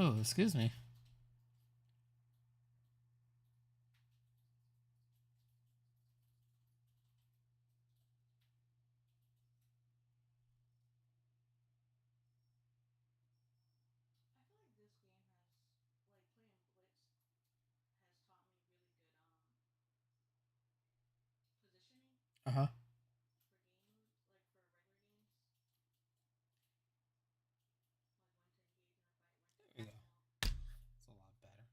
Oh, excuse me. Uh-huh. There we go. It's a lot better.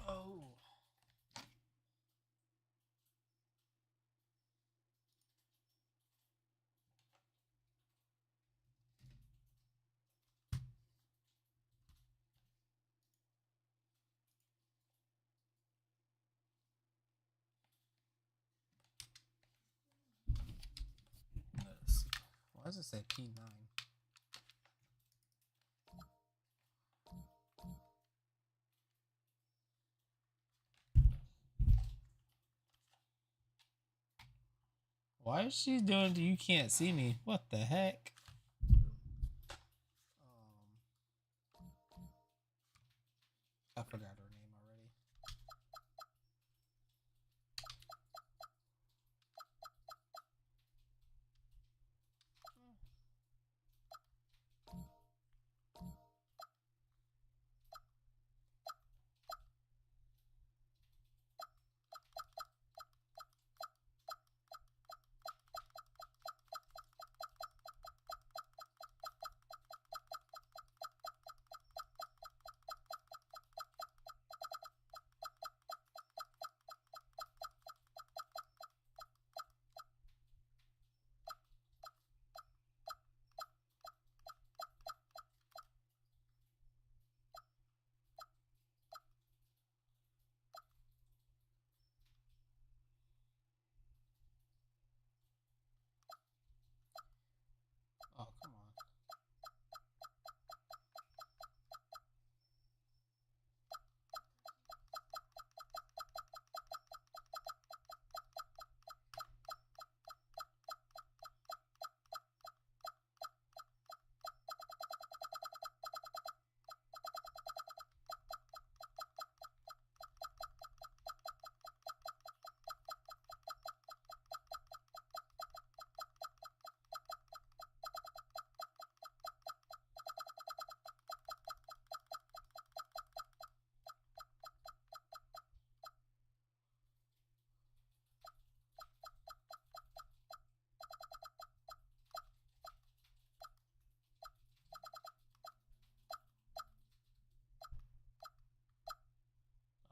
Oh. Let's see. Why does it say P9? Why is she doing you can't see me? What the heck? I forgot her name already. Oh, come on.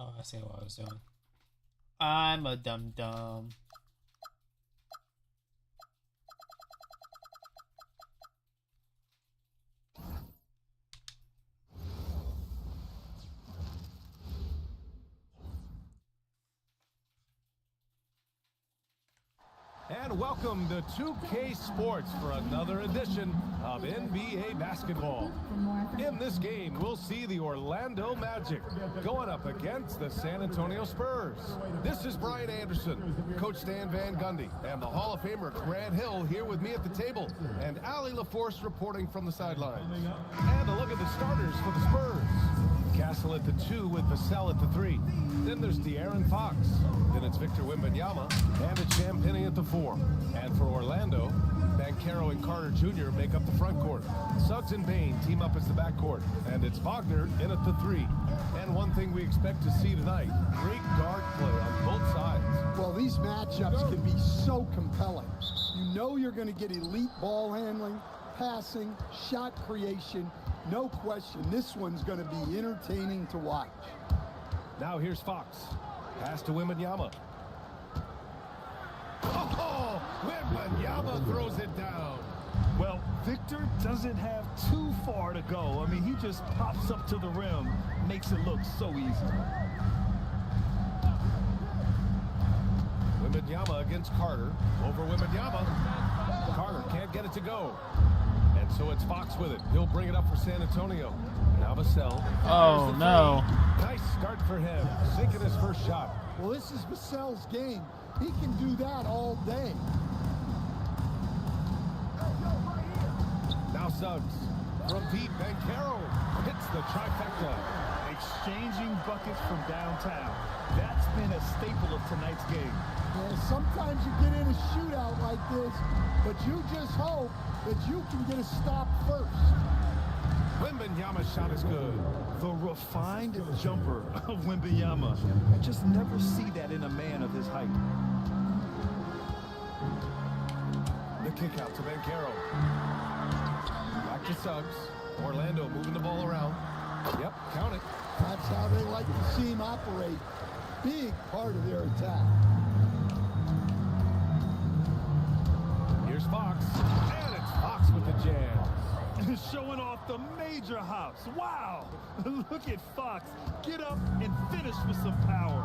Oh, I see what I was doing. I'm a dum dum. And welcome to 2K Sports for another edition of NBA basketball. In this game, we'll see the Orlando Magic going up against the San Antonio Spurs. This is Brian Anderson, Coach Stan Van Gundy, and the Hall of Famer Grant Hill here with me at the table, and Allie LaForce reporting from the sidelines. And a look at the starters for the Spurs. Castle at the 2 with Vassell at the 3. Then there's De'Aaron Fox. Then it's Victor Wembanyama and it's Champagnie at the 4. And for Orlando, Banchero and Carter Jr. make up the front court. Suggs and Bane team up as the backcourt. And it's Wagner in at the 3. And one thing we expect to see tonight, great guard play on both sides. Well, these matchups can be so compelling. You know you're going to get elite ball handling, passing, shot creation. No question, this one's going to be entertaining to watch. Now here's Fox. Pass to Wembanyama. Oh, Wembanyama throws it down. Well, Victor doesn't have too far to go. I mean, he just pops up to the rim, makes it look so easy. Wembanyama against Carter. Over Wembanyama. Carter can't get it to go. And so it's Fox with it. He'll bring it up for San Antonio. Now Vassell. Oh, no. Nice start for him. Sinking his first shot. Well, this is Vassell's game. He can do that all day. Now Suggs. From deep, Banchero hits the trifecta. Exchanging buckets from downtown. That's been a staple of tonight's game. Yeah, sometimes you get in a shootout like this, but you just hope that you can get a stop first. Wembanyama's shot is good. The refined jumper of Wembanyama. I just never see that in a man of his height. The kick out to Banchero. Back to Suggs. Orlando moving the ball around. Yep, count it. That's how they like to see him operate. Big part of their attack. Here's Fox. And it's Fox with the jam. Showing off the major hops. Wow! Look at Fox. Get up and finish with some power.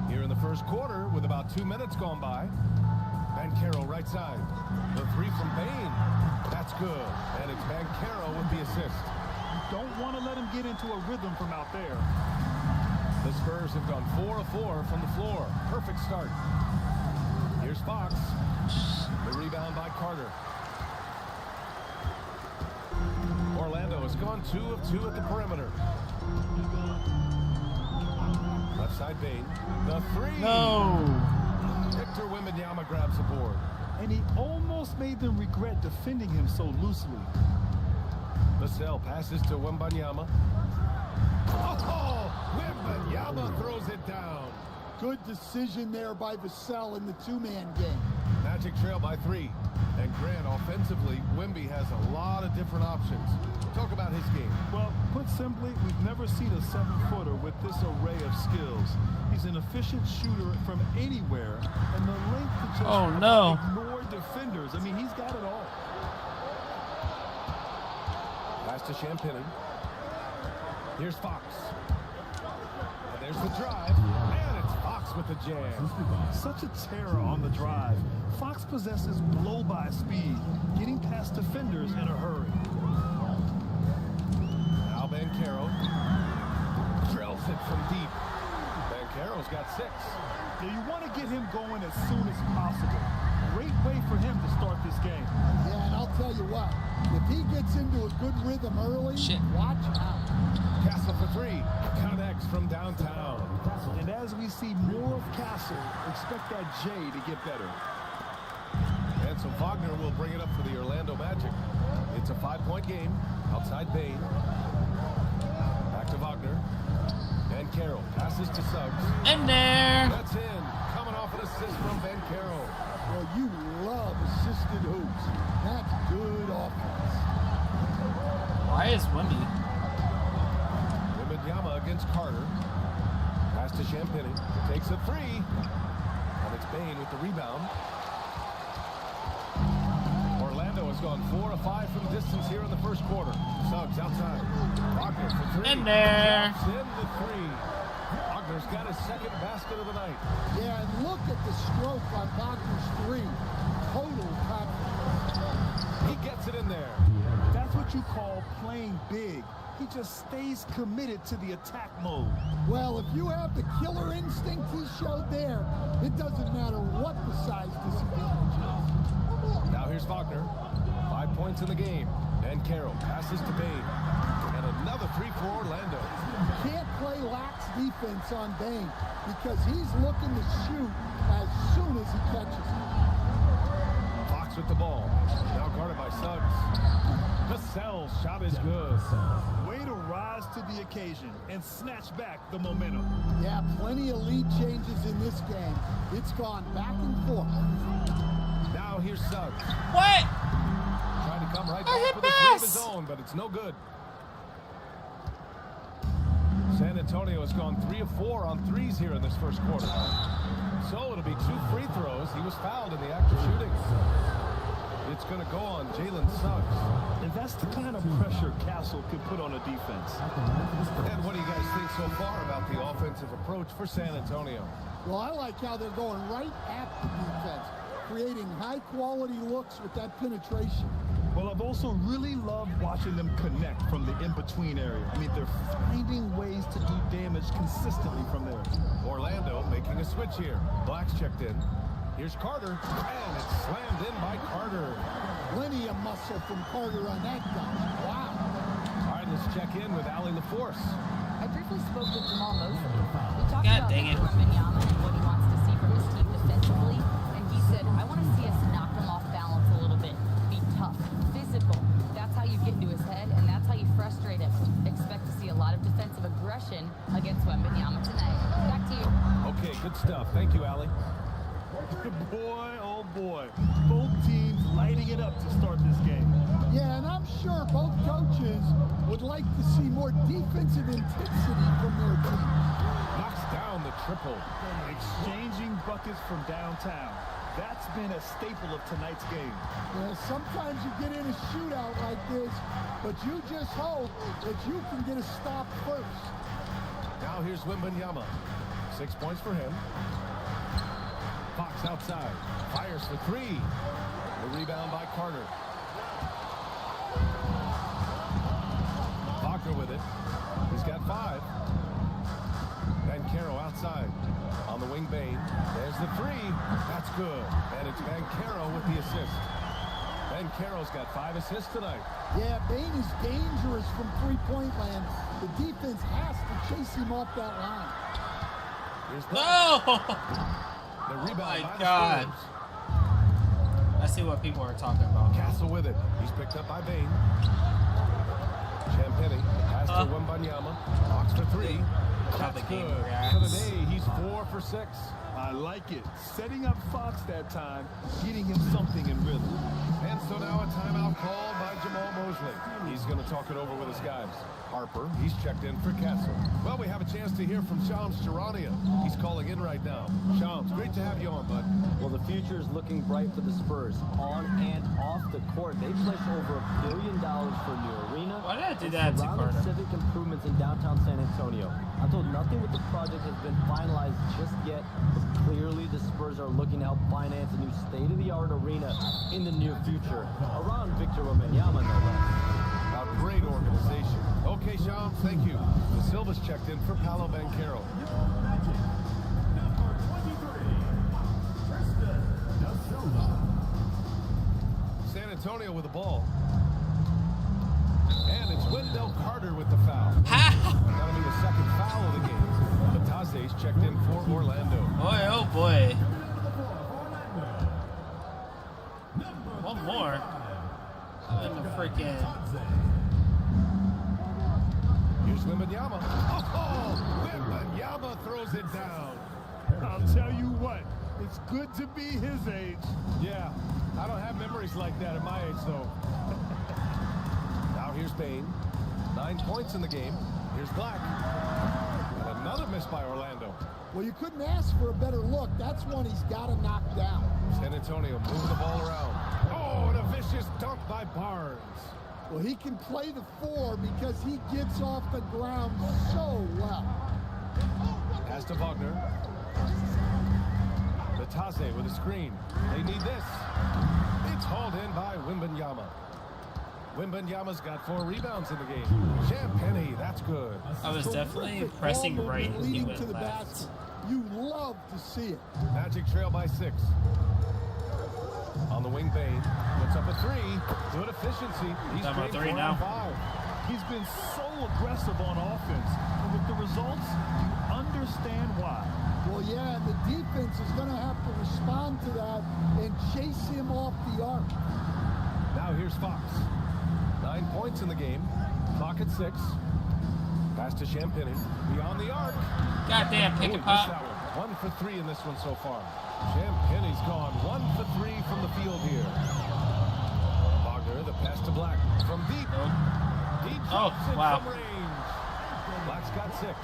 Here in the first quarter, with about 2 minutes gone by, Banchero right side. The three from Bane. That's good. And it's Banchero with the assist. You don't want to let him get into a rhythm from out there. The Spurs have gone 4 of 4 from the floor. Perfect start. Here's Fox. The rebound by Carter. Orlando has gone 2 of 2 at the perimeter. Left side Bane. The three. No. Victor Wembanyama grabs the board. And he almost made them regret defending him so loosely. Vassell passes to Wembanyama. Oh, Wembanyama throws it down. Good decision there by Vassell in the two-man game. Magic trail by 3. And Grant, offensively, Wemby has a lot of different options. Talk about his game. Well, put simply, we've never seen a 7-footer with this array of skills. He's an efficient shooter from anywhere, and the length to just ignore defenders. I mean, he's got it all. Pass to Champagnon. Here's Fox. And there's the drive. And it's Fox with the jam. Such a terror on the drive. Fox possesses blow-by speed, getting past defenders in a hurry. Now Banchero drills it from deep. Banchero's got 6. Now you want to get him going as soon as possible. Great way for him to start this game. Yeah, and I'll tell you what, if he gets into a good rhythm early, watch out. Castle for 3. Connects from downtown. And as we see more of Castle, expect that J to get better. And so Wagner will bring it up for the Orlando Magic. It's a 5-point game. Outside Bane. Back to Wagner. And Carroll passes to Suggs. In there. That's in. Coming off an assist from Banchero. Well, you love assisted hoops. That's good offense. Why is Wemby? Wembanyama against Carter. Pass to Champagnon. Takes a 3. And it's Bane with the rebound. Orlando has gone 4 of 5 from distance here in the first quarter. Suggs outside. Wagner for 3. In there. Drops in the 3. Wagner's got his second basket of the night. Yeah, and look at the stroke on Wagner's 3. Total confidence. He gets it in there. That's what you call playing big. He just stays committed to the attack mode. Well, if you have the killer instinct he showed there, it doesn't matter what the size disadvantage is. Now here's Wagner. 5 points in the game. And Carroll passes to Bane. And another 3 for Orlando. You can't play lax defense on Bane because he's looking to shoot as soon as he catches it. Fox with the ball. Now guarded by Suggs. Vassell's shot is good. Way to rise to the occasion and snatch back the momentum. Yeah, plenty of lead changes in this game. It's gone back and forth. Now here's Suggs. What? Trying to come right I back hit with a 3 of his pass. own, but it's no good. San Antonio has gone 3 of 4 on 3s here in this first quarter. So it'll be 2 free throws. He was fouled in the act of shooting. It's going to go on Jalen Suggs. And that's the kind of pressure Castle can put on a defense. And what do you guys think so far about the offensive approach for San Antonio? Well, I like how they're going right at the defense, creating high-quality looks with that penetration. Well, I've also really loved watching them connect from the in-between area. I mean, they're finding ways to do damage consistently from there. Orlando making a switch here. Black's checked in. Here's Carter, and it's slammed in by Carter. Plenty of muscle from Carter on that guy. Wow. All right, let's check in with Allie LaForce. I briefly spoke with Jamal Mosley. We talked God about dang it. Wembanyama and what he wants to see from his team defensively, and he said, I want to see us knock him off balance a little bit, be tough, physical. That's how you get into his head, and that's how you frustrate him. Expect to see a lot of defensive aggression against Wembanyama tonight. Back to you. Okay, good stuff. Thank you, Allie. Boy, oh boy. Both teams lighting it up to start this game. Yeah, and I'm sure both coaches would like to see more defensive intensity from their team. Knocks down the triple. Exchanging buckets from downtown. That's been a staple of tonight's game. Yeah, sometimes you get in a shootout like this, but you just hope that you can get a stop first. Now here's Wembanyama. 6 points for him. Fox outside. Fires for three. The rebound by Carter. Wagner with it. He's got 5. Banchero outside. On the wing, Bane. There's the three. That's good. And it's Banchero with the assist. Banchero's got 5 assists tonight. Yeah, Bane is dangerous from three-point land. The defense has to chase him off that line. Here's the No! The rebound my by God. the Spurs. I see what people are talking about. Castle with it. He's picked up by Bane. Champagny pass to Wembanyama. Box for three. How the That's game good. reacts. For the day, he's 4 for 6. I like it. Setting up Fox that time, getting him something in rhythm. And so now a timeout called by Jamal Mosley. He's going to talk it over with his guys. Harper, he's checked in for Castle. Well, we have a chance to hear from Shams Charania. He's calling in right now. Shams, great to have you on, bud. Well, the future is looking bright for the Spurs. On and off the court, they pledged over $1 billion for a new arena. Why did I do that to surrounding Carter? civic improvements in downtown San Antonio. I'm told nothing with the project has been finalized just yet, but clearly the Spurs are looking to help finance a new state-of-the-art arena in the near future, around Victor Wembanyama, no less. A great organization. Okay, Shams, thank you. The Silva's checked in for Paolo Banchero. San Antonio with the ball. And it's Wendell Carter with the foul. That'll be the second foul of the game. Batase's checked in for Orlando. Boy, oh boy. One more. And the freaking. Here's Wembanyama. Oh, Wembanyama throws it down. I'll tell you what, it's good to be his age. Yeah, I don't have memories like that at my age, though. Now here's Bane. 9 points in the game. Here's Black. And another miss by Orlando. Well, you couldn't ask for a better look. That's one he's got to knock down. San Antonio moving the ball around. Oh, and a vicious dunk by Barnes. Well, he can play the 4 because he gets off the ground so well. Pass to Wagner. Batase with a screen. They need this. It's hauled in by Wembanyama. Wembanyama's got 4 rebounds in the game. Champagny, that's good. I was definitely Terrific pressing ball right movement and he leading went to the left. basket. You love to see it. Magic trail by 6. On the wing, Bane puts up a 3. Good efficiency. He's Talking about made 3 4 now. out of 5. He's been so aggressive on offense. And with the results, you understand why. Well, yeah, and the defense is going to have to respond to that and chase him off the arc. Now here's Fox. 9 points in the game. Clock at 6. Pass to Champagny. Beyond the arc. Goddamn, pick Ooh, and missed pop. that one. 1 for 3 in this one so far. Champagny's gone 1 for 3 from the field here. Wagner, the pass to Black from deep. Deep Oh, drops in wow. from range. Black's got 6.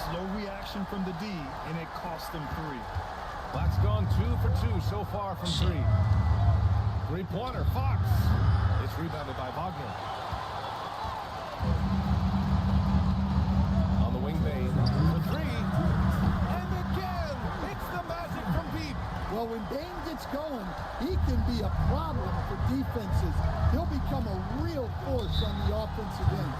Slow reaction from the D, and it cost them 3. Black's gone 2 for 2 so far from 3. 3-pointer, Fox. It's rebounded by Wagner. On the wing, Bane for 3. And again, Well, when Bane gets going, he can be a problem for defenses. He'll become a real force on the offensive end.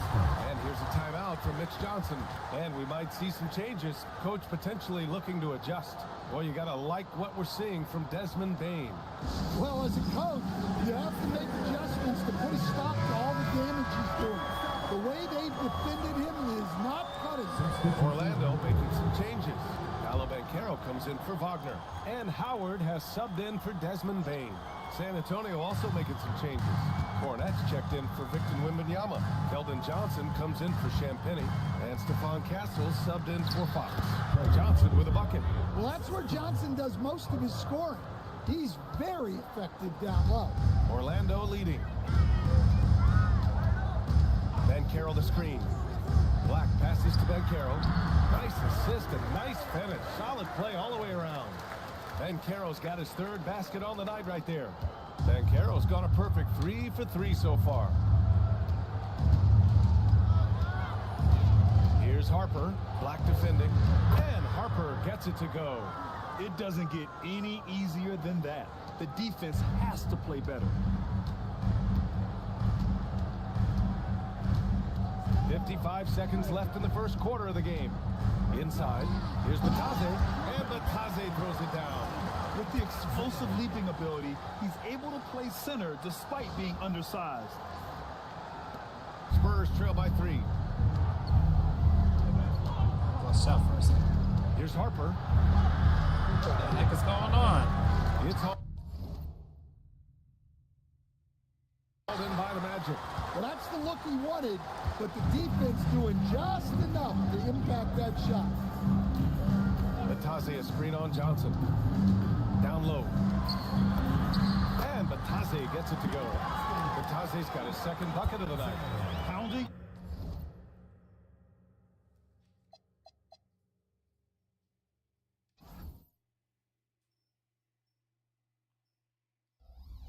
And here's a timeout from Mitch Johnson. And we might see some changes. Coach potentially looking to adjust. Well, you got to like what we're seeing from Desmond Bane. Well, as a coach, you have to make adjustments to put a stop to all the damage he's doing. The way they've defended him is not cutting. Orlando making some changes. Paolo Banchero comes in for Wagner. And Howard has subbed in for Desmond Bane. San Antonio also making some changes. Cornette's checked in for Victor Wembanyama. Keldon Johnson comes in for Champagnie. And Stephon Castle subbed in for Fox. Johnson with a bucket. Well, that's where Johnson does most of his scoring. He's very effective down low. Orlando leading. Banchero the screen. Black passes to Banchero. Nice assist and nice finish. Solid play all the way around. Banchero's got his third basket on the night right there. Banchero's gone a perfect 3 for 3 so far. Here's Harper. Black defending. And Harper gets it to go. It doesn't get any easier than that. The defense has to play better. 55 seconds left in the first quarter of the game. Inside, here's Batase, and Batase throws it down. With the explosive leaping ability, he's able to play center despite being undersized. Spurs trail by 3. Watch out for a second. Here's Harper. What the heck is going on? It's hauled in by the Magic. Well, that's the look he wanted, but the defense doing just enough to impact that shot. Batase a screen on Johnson. Down low. And Batase gets it to go. Batase's got his second bucket of the night. Pounding.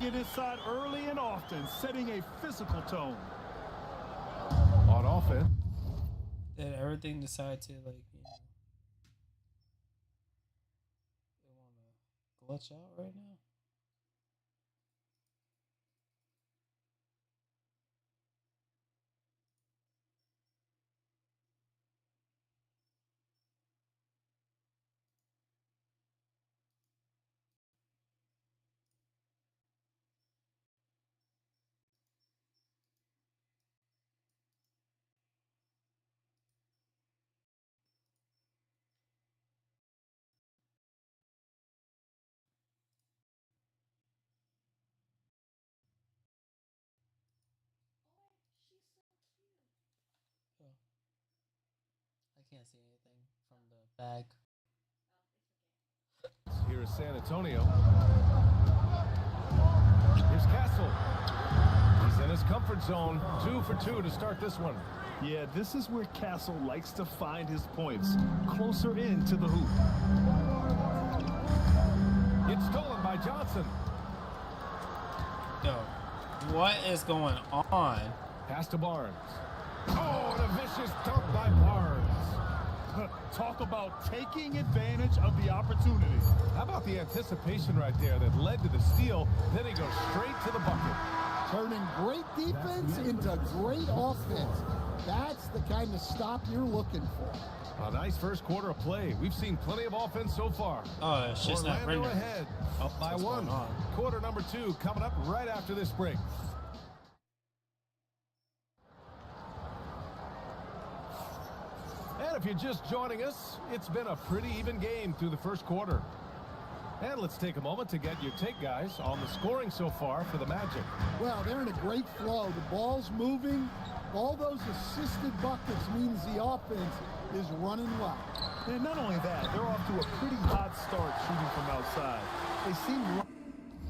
Get inside early and often, setting a physical tone. On offense. Did everything decide to, like, you know, they want to glitch out right now? I can't see anything from the bag. Here is San Antonio. Here's Castle. He's in his comfort zone. 2 for 2 to start this one. Yeah, this is where Castle likes to find his points, closer in to the hoop. It's stolen by Johnson. Yo, what is going on? Pass to Barnes. Oh, and a vicious dunk by Barnes. Talk about taking advantage of the opportunity. How about the anticipation right there that led to the steal? Then he goes straight to the bucket. Turning great defense into great offense. That's the kind of stop you're looking for. A nice first quarter of play. We've seen plenty of offense so far. Oh, it's just not Orlando rendering. ahead, up by What's 1. going on? Quarter number 2 coming up right after this break. And if you're just joining us, it's been a pretty even game through the first quarter. And let's take a moment to get your take, guys, on the scoring so far for the Magic. Well, they're in a great flow. The ball's moving. All those assisted buckets means the offense is running well. And not only that, they're off to a pretty hot start shooting from outside. They seem...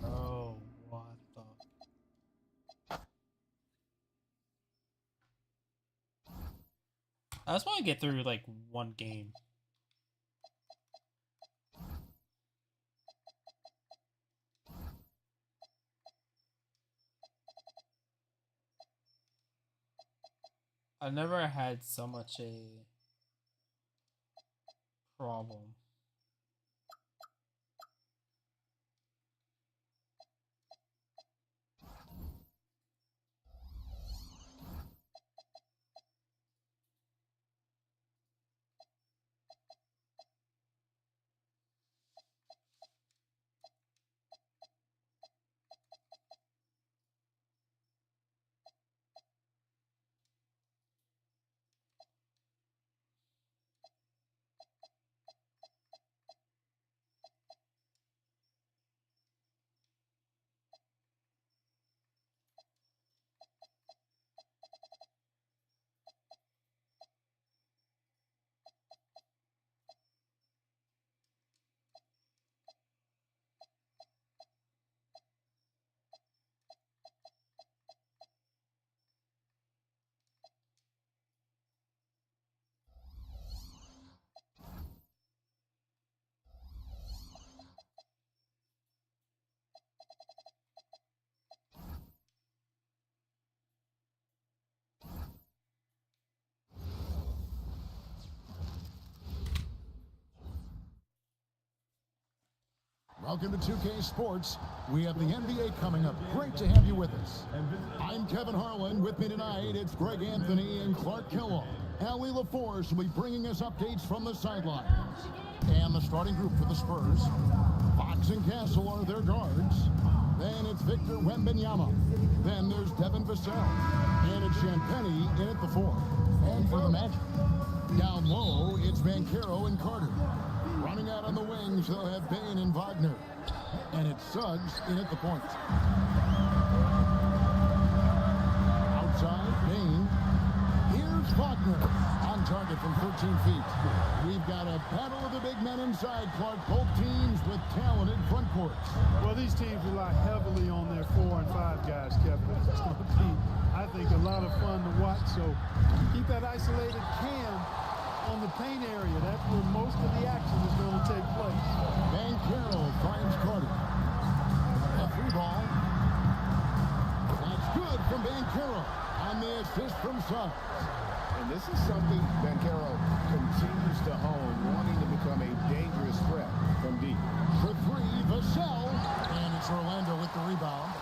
Oh, what the... I just want to get through, like, one game. I've never had so much a problem Welcome to 2K Sports. We have the NBA coming up. Great to have you with us. I'm Kevin Harlan. With me tonight, it's Greg Anthony and Clark Kellogg. Allie LaForce will be bringing us updates from the sideline. And the starting group for the Spurs. Fox and Castle are their guards. Then it's Victor Wembanyama. Then there's Devin Vassell. And it's Champagnie in at the 4. And for the Magic, down low, it's Banchero and Carter. Running out on the wings, they'll have Bane and Wagner. And it's Suggs in at the point. Outside, Bane. Here's Wagner on target from 13 feet. We've got a battle of the big men inside, Clark. Both teams with talented front courts. Well, these teams rely heavily on their 4 and 5 guys, Kevin. It's going to be, I think, a lot of fun to watch. So keep that isolated Cam on the paint area. That's where most of the action is going to take place. Banchero finds Carter. A free ball. That's good from Banchero on the assist from Suggs. And this is something Banchero continues to hone, wanting to become a dangerous threat from deep. For 3, Vassell. And it's Orlando with the rebound.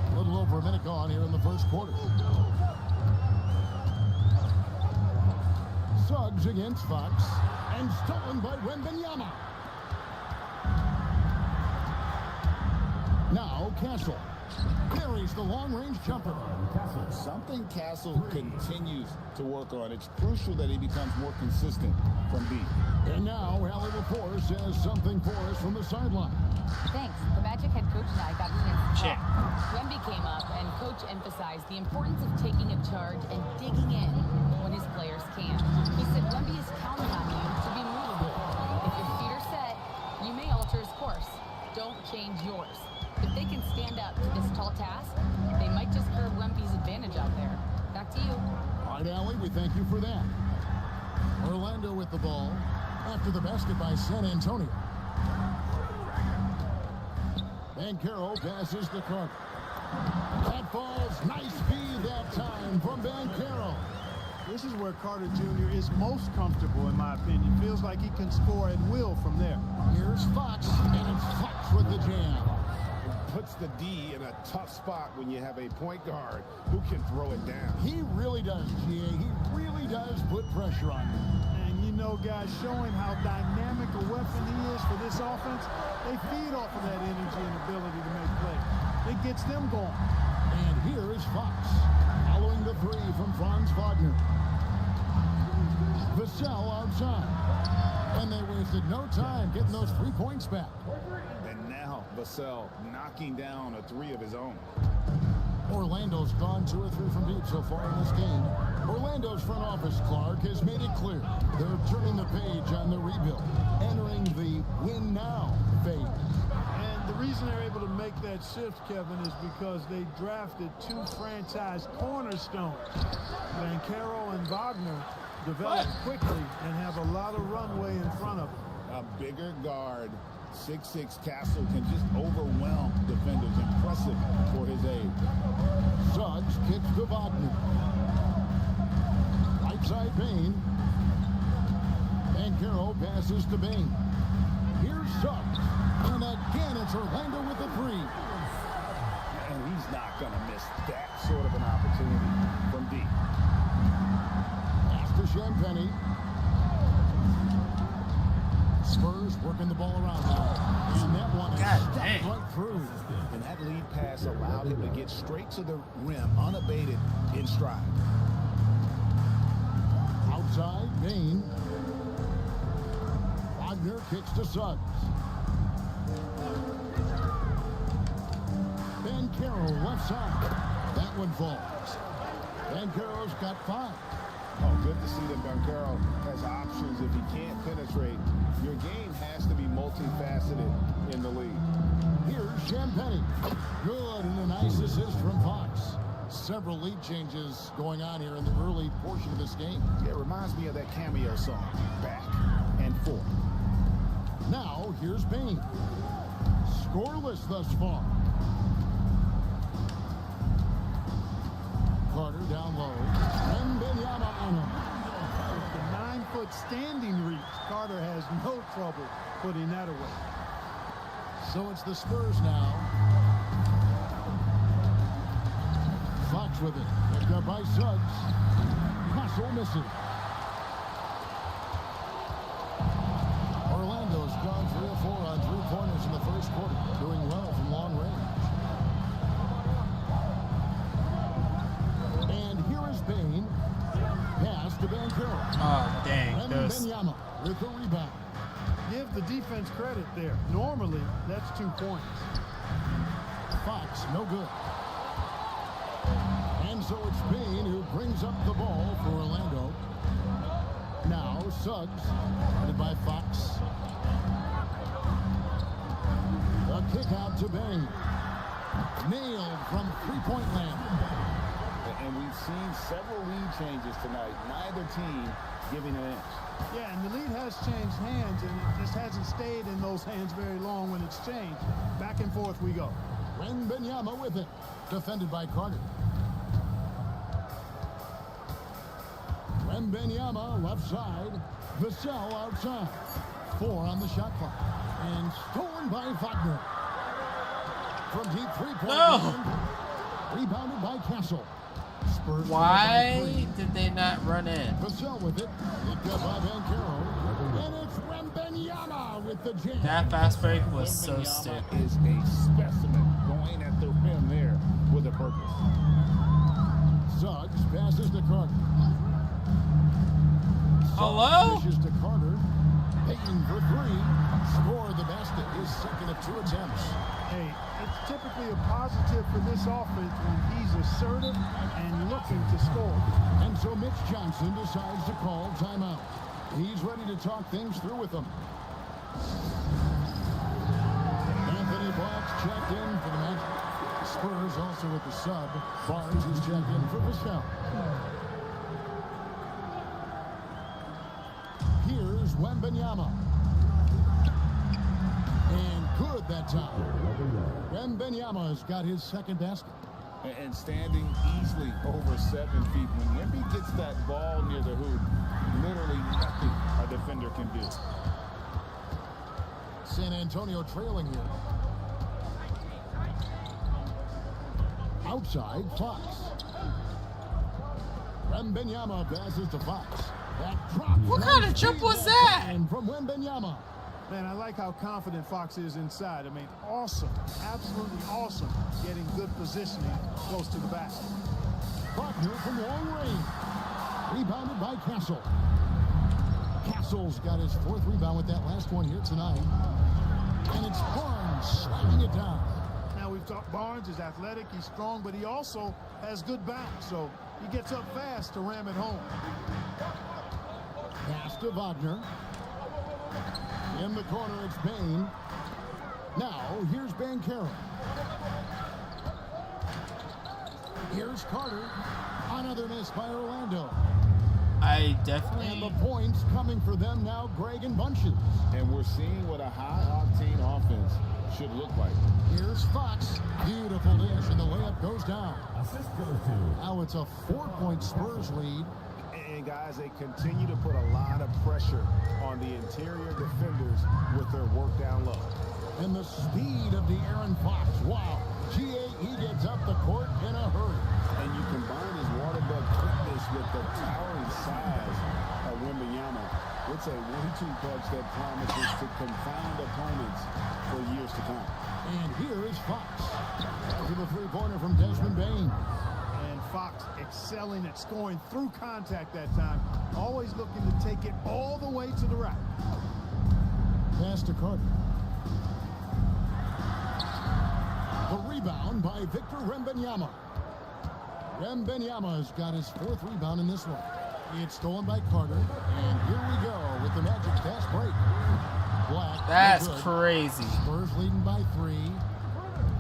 A little over a minute gone here in the first quarter. Suggs against Fox. And stolen by Wembanyama. Now Castle. Carries the long-range jumper. Something Castle continues to work on. It's crucial that he becomes more consistent from deep. And now Allie LaForce has something for us from the sideline. Thanks. The Magic head coach and I got a chance to talk. Wemby came up, and Coach emphasized the importance of taking a charge and digging in when his players can. He said Wemby is counting on you to be movable. If your feet are set, you may alter his course. Don't change yours. If they can stand up to this tall task, they might just curb Wemby's advantage out there. Back to you. All right, Allie, we thank you for that. Orlando with the ball after the basket by San Antonio. Banchero passes to Carter. That falls. Nice feed that time from Banchero. This is where Carter Jr. is most comfortable, in my opinion. Feels like he can score at will from there. Here's Fox, and it's Fox with the jam. Puts the D in a tough spot when you have a point guard who can throw it down. He really does, GA. He really does put pressure on you. And you know, guys, showing how dynamic a weapon he is for this offense, they feed off of that energy and ability to make plays. It gets them going. And here is Fox, following the 3 from Franz Wagner. Vassell outside. And they wasted no time getting those 3 points back. And now Vassell knocking down a 3 of his own. Orlando's gone 2 or 3 from deep so far in this game. Orlando's front office, Clark, has made it clear they're turning the page on the rebuild, entering the win now phase. And the reason they're able to make that shift, Kevin, is because they drafted 2 franchise cornerstones. Banchero and Wagner develop quickly and have a lot of runway in front of them. A bigger guard, 6'6" Castle, can just overwhelm defenders. Impressive for his age. Suggs kicks to Wagner. Right side Bane. Banchero passes to Bane. Here's Suggs. And again, it's Orlando with the 3. And he's not going to miss that sort of an opportunity from deep. To Champagnie. Spurs working the ball around now. And that one is stuck right through. And that lead pass allowed him to get straight to the rim, unabated in stride. Outside, Bane. Wagner kicks to Suggs. Banchero left side. That one falls. Banchero's got 5. Oh, good to see that Banchero has options. If he can't penetrate, your game has to be multifaceted in the league. Here's Champagnie. Good, and a nice assist from Fox. Several lead changes going on here in the early portion of this game. Yeah, it reminds me of that cameo song, Back and Forth. Now, here's Bane. Scoreless thus far. Carter down low. And Wembanyama on him. the 9-foot standing reach. Carter has no trouble putting that away. So it's the Spurs now. Fox with it. Picked up by Suggs. Castle misses. Orlando's gone 3 of 4 on 3-pointers in the first quarter. Doing well from long range. And here is Bane. Pass to Banchero. Oh, dang. Wembanyama with the rebound. Give the defense credit there. Normally, that's 2 points. Fox, no good. And so it's Bane who brings up the ball for Orlando. Now Suggs, headed by Fox. The kick out to Bane. Nailed from three-point land. And we've seen several lead changes tonight. Neither team giving an inch. Yeah, and the lead has changed hands, and it just hasn't stayed in those hands very long when it's changed. Back and forth we go. Wembanyama with it. Defended by Carter. Wembanyama left side. Vassell outside. 4 on the shot clock. And stolen by Wagner. From deep three-point land. Rebounded by Castle. Spurs. Why did they not run in? Vassell with it. Picked up by Banchero. And it's Wembanyama with the jam. That fast break was so Wembanyama stupid. is a specimen going at the rim there with a purpose. Suggs passes to Carter. Hello? Pushes to Carter. Payton for 3. Score the basket. His second of 2 attempts. Hey, it's typically a positive for this offense when he's assertive and looking to score. And so Mitch Johnson decides to call timeout. He's ready to talk things through with them. Anthony Black's checked in for the Magic. Spurs also with the sub. Barnes is checked in for Vassell. Here's Wembanyama. And good that time. Wembanyama's got his second basket. And standing easily over 7 feet. When Wemby gets that ball near the hoop, literally nothing a defender can do. San Antonio trailing here. Outside, Fox. Wembanyama passes to Fox. That drop. What kind of jump was that? And from Wembanyama. Man, I like how confident Fox is inside. I mean, awesome, absolutely awesome, getting good positioning close to the basket. Wagner from long range. Rebounded by Castle. Castle's got his 4th rebound with that last one here tonight. And it's Barnes slamming it down. Now we've talked Barnes is athletic, he's strong, but he also has good bounce, so he gets up fast to ram it home. Pass to Wagner. In the corner, it's Bane. Now, here's Banchero. Here's Carter. Another miss by Orlando. I And definitely... the points coming for them now, Greg and Bunches. And we're seeing what a high-octane offense should look like. Here's Fox. Beautiful dish, and the layup goes down. Now it's a 4-point Spurs lead. And guys, they continue to put a lot of pressure on the interior defenders with their work down low. And the speed of De'Aaron Fox. Wow. He gets up the court in a hurry. And you combine his water bug quickness with the towering size of Wembanyama. It's a 1-2 punch that promises to confound opponents for years to come. And here is Fox. After the three-pointer from Desmond Bane. And Fox excelling at scoring through contact that time, always looking to take it all the way to the rack. Pass to Carter. The rebound by Victor Wembanyama. Wembanyama's got his 4th rebound in this one. It's stolen by Carter. And here we go with the Magic fast break. Black. That's good. crazy. Spurs leading by 3.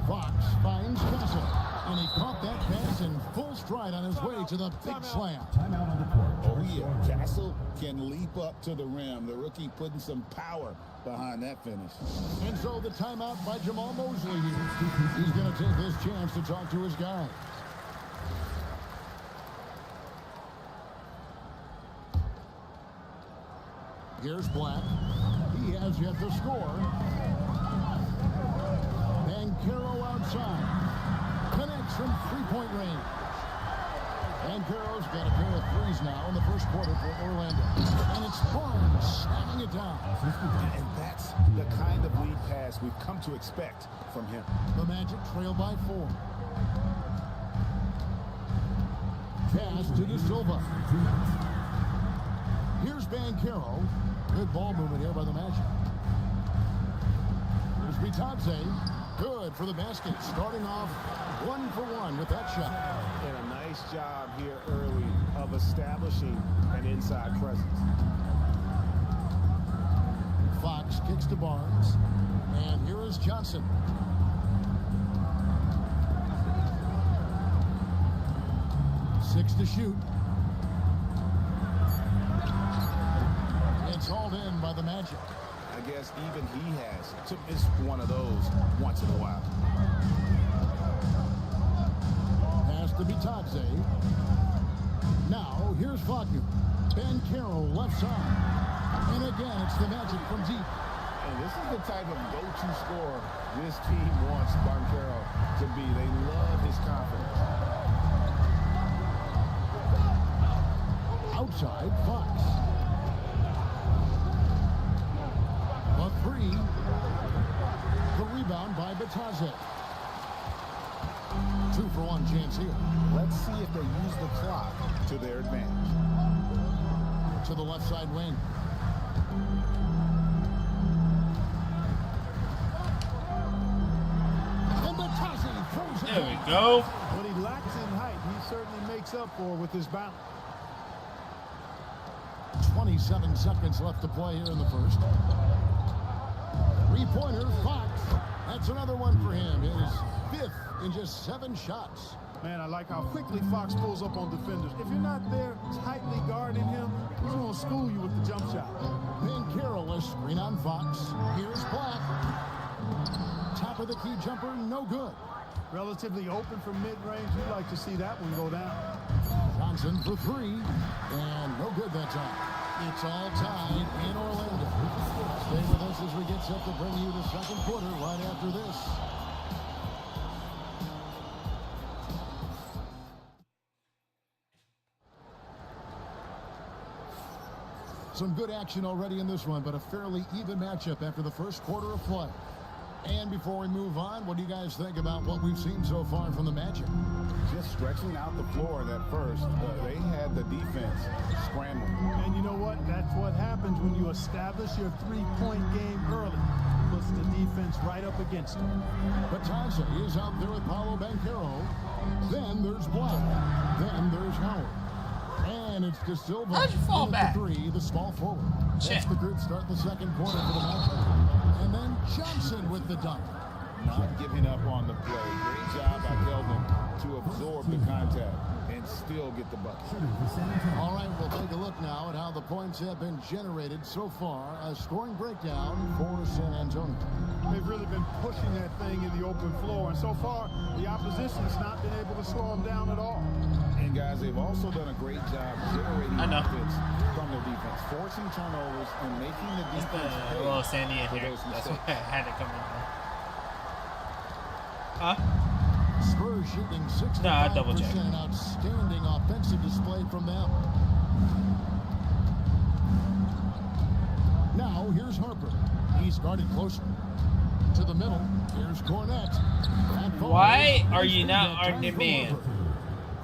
Fox finds Castle. And he caught that pass in full stride on his way to the big slam. Oh, yeah. Castle can leap up to the rim. The rookie putting some power behind that finish. And so the timeout by Jamal Mosley here. He's going to take this chance to talk to his guy. Here's Black. He has yet to score. Banchero outside. Connects from three-point range. Banchero's got a pair of threes now in the first quarter for Orlando. And it's Barnes slamming it down. And that's the kind of lead pass we've come to expect from him. The Magic trail by 4. Pass to De Silva. Here's Banchero. Good ball movement here by the Magic. Here's Bitadze. Good for the basket. Starting off 1-for-1 with that shot. And a nice job here early of establishing an inside presence. Fox kicks to Barnes. And here is Johnson. Six to shoot. It's hauled in by the Magic. I guess even he has to miss one of those once in a while. Pass to Bitadze. Now, here's Wagner. Banchero left side. And again, it's the Magic from deep. And this is the type of go-to scorer this team wants Banchero to be. They love his confidence. Outside, Fox. A three. The rebound by Bitadze. 2-for-1 chance here. Let's see if they use the clock to their advantage. To the left side wing. And Bitadze throws it. There we go. What he lacks in height, he certainly makes up for with his bounce. 27 seconds left to play here in the first. Three-pointer, Fox. That's another one for him. His 5th in just 7 shots. Man, I like how quickly Fox pulls up on defenders. If you're not there tightly guarding him, he's going to school you with the jump shot. Banchero a screen on Fox. Here's Black. Top of the key jumper, no good. Relatively open from mid-range. You'd like to see that one go down. Johnson for 3. And no good that time. It's all tied in Orlando. Stay with us as we get set to bring you the second quarter right after this. Some good action already in this one, but a fairly even matchup after the first quarter of play. And before we move on, what do you guys think about what we've seen so far from the Magic? Just stretching out the floor that first. They had the defense scrambling. And you know what? That's what happens when you establish your three-point game early. Puts the defense right up against it. Bitadze is out there with Paolo Banchero. Then there's Black. Then there's Howard. And it's De Silva. How'd you fall back? 3, the small forward. Shit. That's the group start the second quarter for the Magic. And then Johnson with the dunk. Not giving up on the play. Great job by Keldon to absorb the contact and still get the bucket. All right, we'll take a look now at how the points have been generated so far. A scoring breakdown for San Antonio. They've really been pushing that thing in the open floor, and so far, the opposition's not been able to slow them down at all. And guys, they've also done a great job generating offense from their defense, forcing turnovers and making the defense pay a little sandy in for here. those That's mistakes. why I had to come in here. Huh? Spurs shooting 65%. Nah, I double check. An outstanding offensive display from them. Now, here's Harper. He's guarded closer. To the middle. Here's Cornette. Why are you not on the man?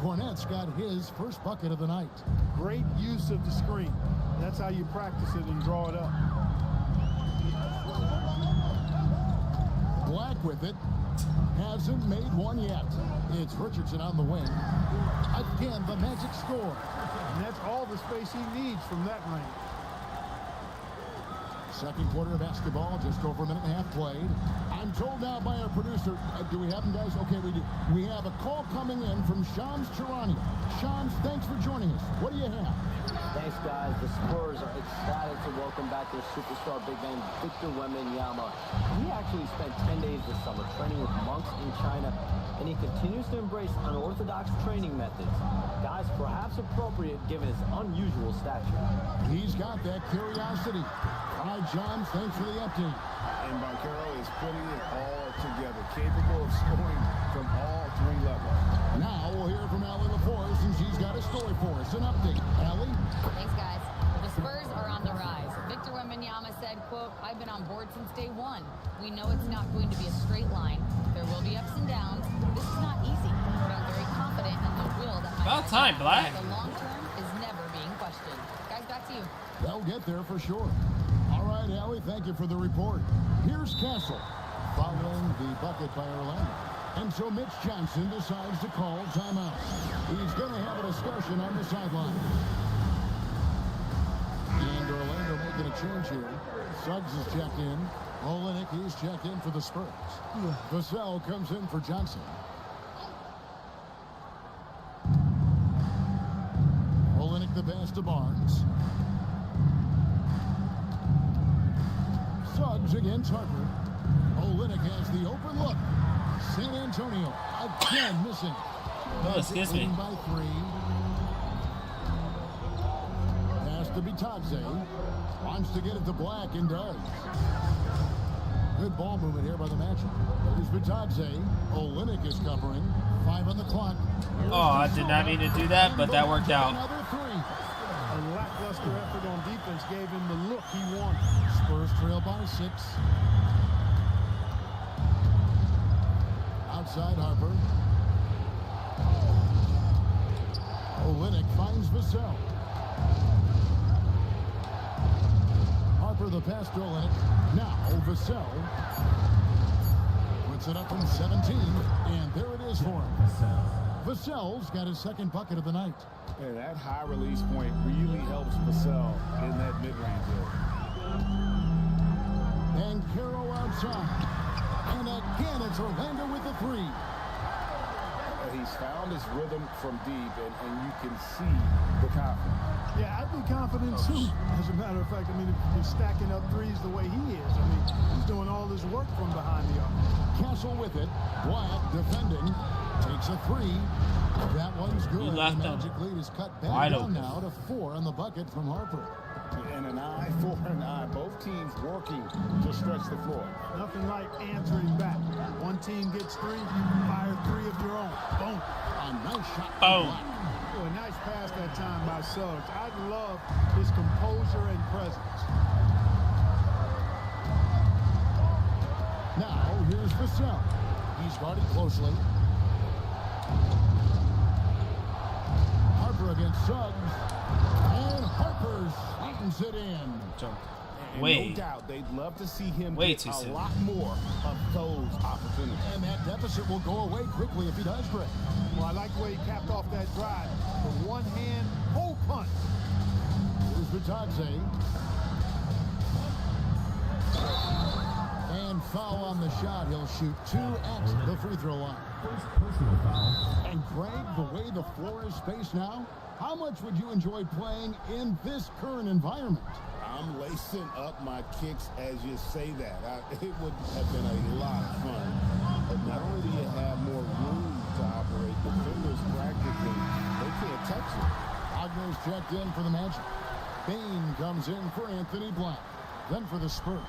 Cornette's got his first bucket of the night. Great use of the screen. That's how you practice it and draw it up. Black with it. Hasn't made one yet. It's Richardson on the wing. Again, the Magic score. And that's all the space he needs from that range. Second quarter of basketball, just over a minute and a half played. I'm told now by our producer, do we have them, guys? Okay, we do. We have a call coming in from Shams Charania. Shams, thanks for joining us. What do you have? Thanks, guys. The Spurs are excited to welcome back their superstar big man, Victor Wembanyama. He actually spent 10 days this summer training with monks in China and he continues to embrace unorthodox training methods. Guys, perhaps appropriate given his unusual stature. He's got that curiosity. All right, John, thanks for the update. And Banchero is putting it all together, capable of scoring from all three levels. Now we'll hear from Allie LaForce, and she's got a story for us. An update. Allie? Thanks, guys. The Spurs are on the rise. Victor Wembanyama said, quote, "I've been on board since day one. We know it's not going to be a straight line. There will be ups and downs. This is not easy, but I'm very confident in the will that my About guys time, have. Black. The long term is never being questioned." Guys, back to you. They'll get there for sure. All right, Allie, thank you for the report. Here's Castle, following the bucket by Orlando. And so Mitch Johnson decides to call timeout. He's going to have a discussion on the sideline. And Orlando making a change here. Suggs is checked in. Olynyk, he's checked in for the Spurs. Vassell comes in for Johnson. Olynyk the pass to Barnes. Suggs against Harper. Olynyk has the open look. San Antonio again missing. Oh, excuse me. By 3. Pass to Bitadze. Wants to get it to Black and does. Good ball movement here by the matchup. There's Bitadze. Olynyk is covering. 5 on the clock. Oh, I did not mean to do that, but that worked out. Another 3. A lackluster effort on defense gave him the look he wanted. Spurs trail by 6. Outside Harper. Olynyk finds Vassell. Harper the pass to Olynyk. Now Vassell puts it up in 17, and there it is for him. Vassell's got his second bucket of the night. And that high release point really helps Vassell in that mid-range area. And Carroll outside. And again, it's Orlando with the 3. He's found his rhythm from deep, and you can see the confidence. Yeah, I'd be confident too. As a matter of fact, I mean, if he's stacking up threes the way he is, I mean, he's doing all his work from behind the arc. Castle with it. Black defending. Takes a 3. That one's good. You left the him Magic lead is cut back wide down open. now to 4 on the bucket from Harper. And an eye for an eye. Both teams working to stretch the floor. Nothing like answering back. One team gets 3, you fire 3 of your own. Boom. A nice shot. Boom. Oh, a nice pass that time by Suggs. I love his composure and presence. Now, here's Vassell. He's guarded closely. Harper against Suggs. And Harper slams it in. And Wait. no doubt they'd love to see him Way get too a soon. lot more of those opportunities. And that deficit will go away quickly if he does, Greg. Well, I like the way he capped off that drive. The one-hand hole punch. Here's Bitadze. And foul on the shot. He'll shoot 2 at the free throw line. And Greg, the way the floor is spaced now, how much would you enjoy playing in this current environment? I'm lacing up my kicks as you say that. It would have been a lot of fun. But not only do you have more room to operate, defenders practically, they can't touch it. Wagner's checked in for the Magic. Bain comes in for Anthony Black. Then for the Spurs,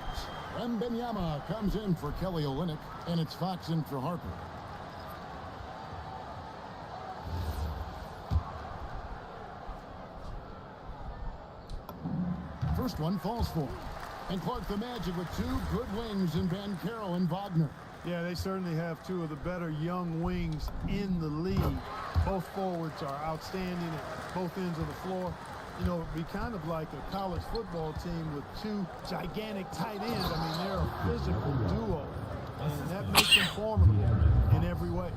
Wembanyama comes in for Kelly Olynyk, and it's Fox in for Harper. First one falls for him. And Clark the Magic with 2 good wings in Banchero and Wagner. Yeah, they certainly have 2 of the better young wings in the league. Both forwards are outstanding at both ends of the floor. You know, it'd be kind of like a college football team with 2 gigantic tight ends. I mean, they're a physical duo, and that makes them formidable in every way.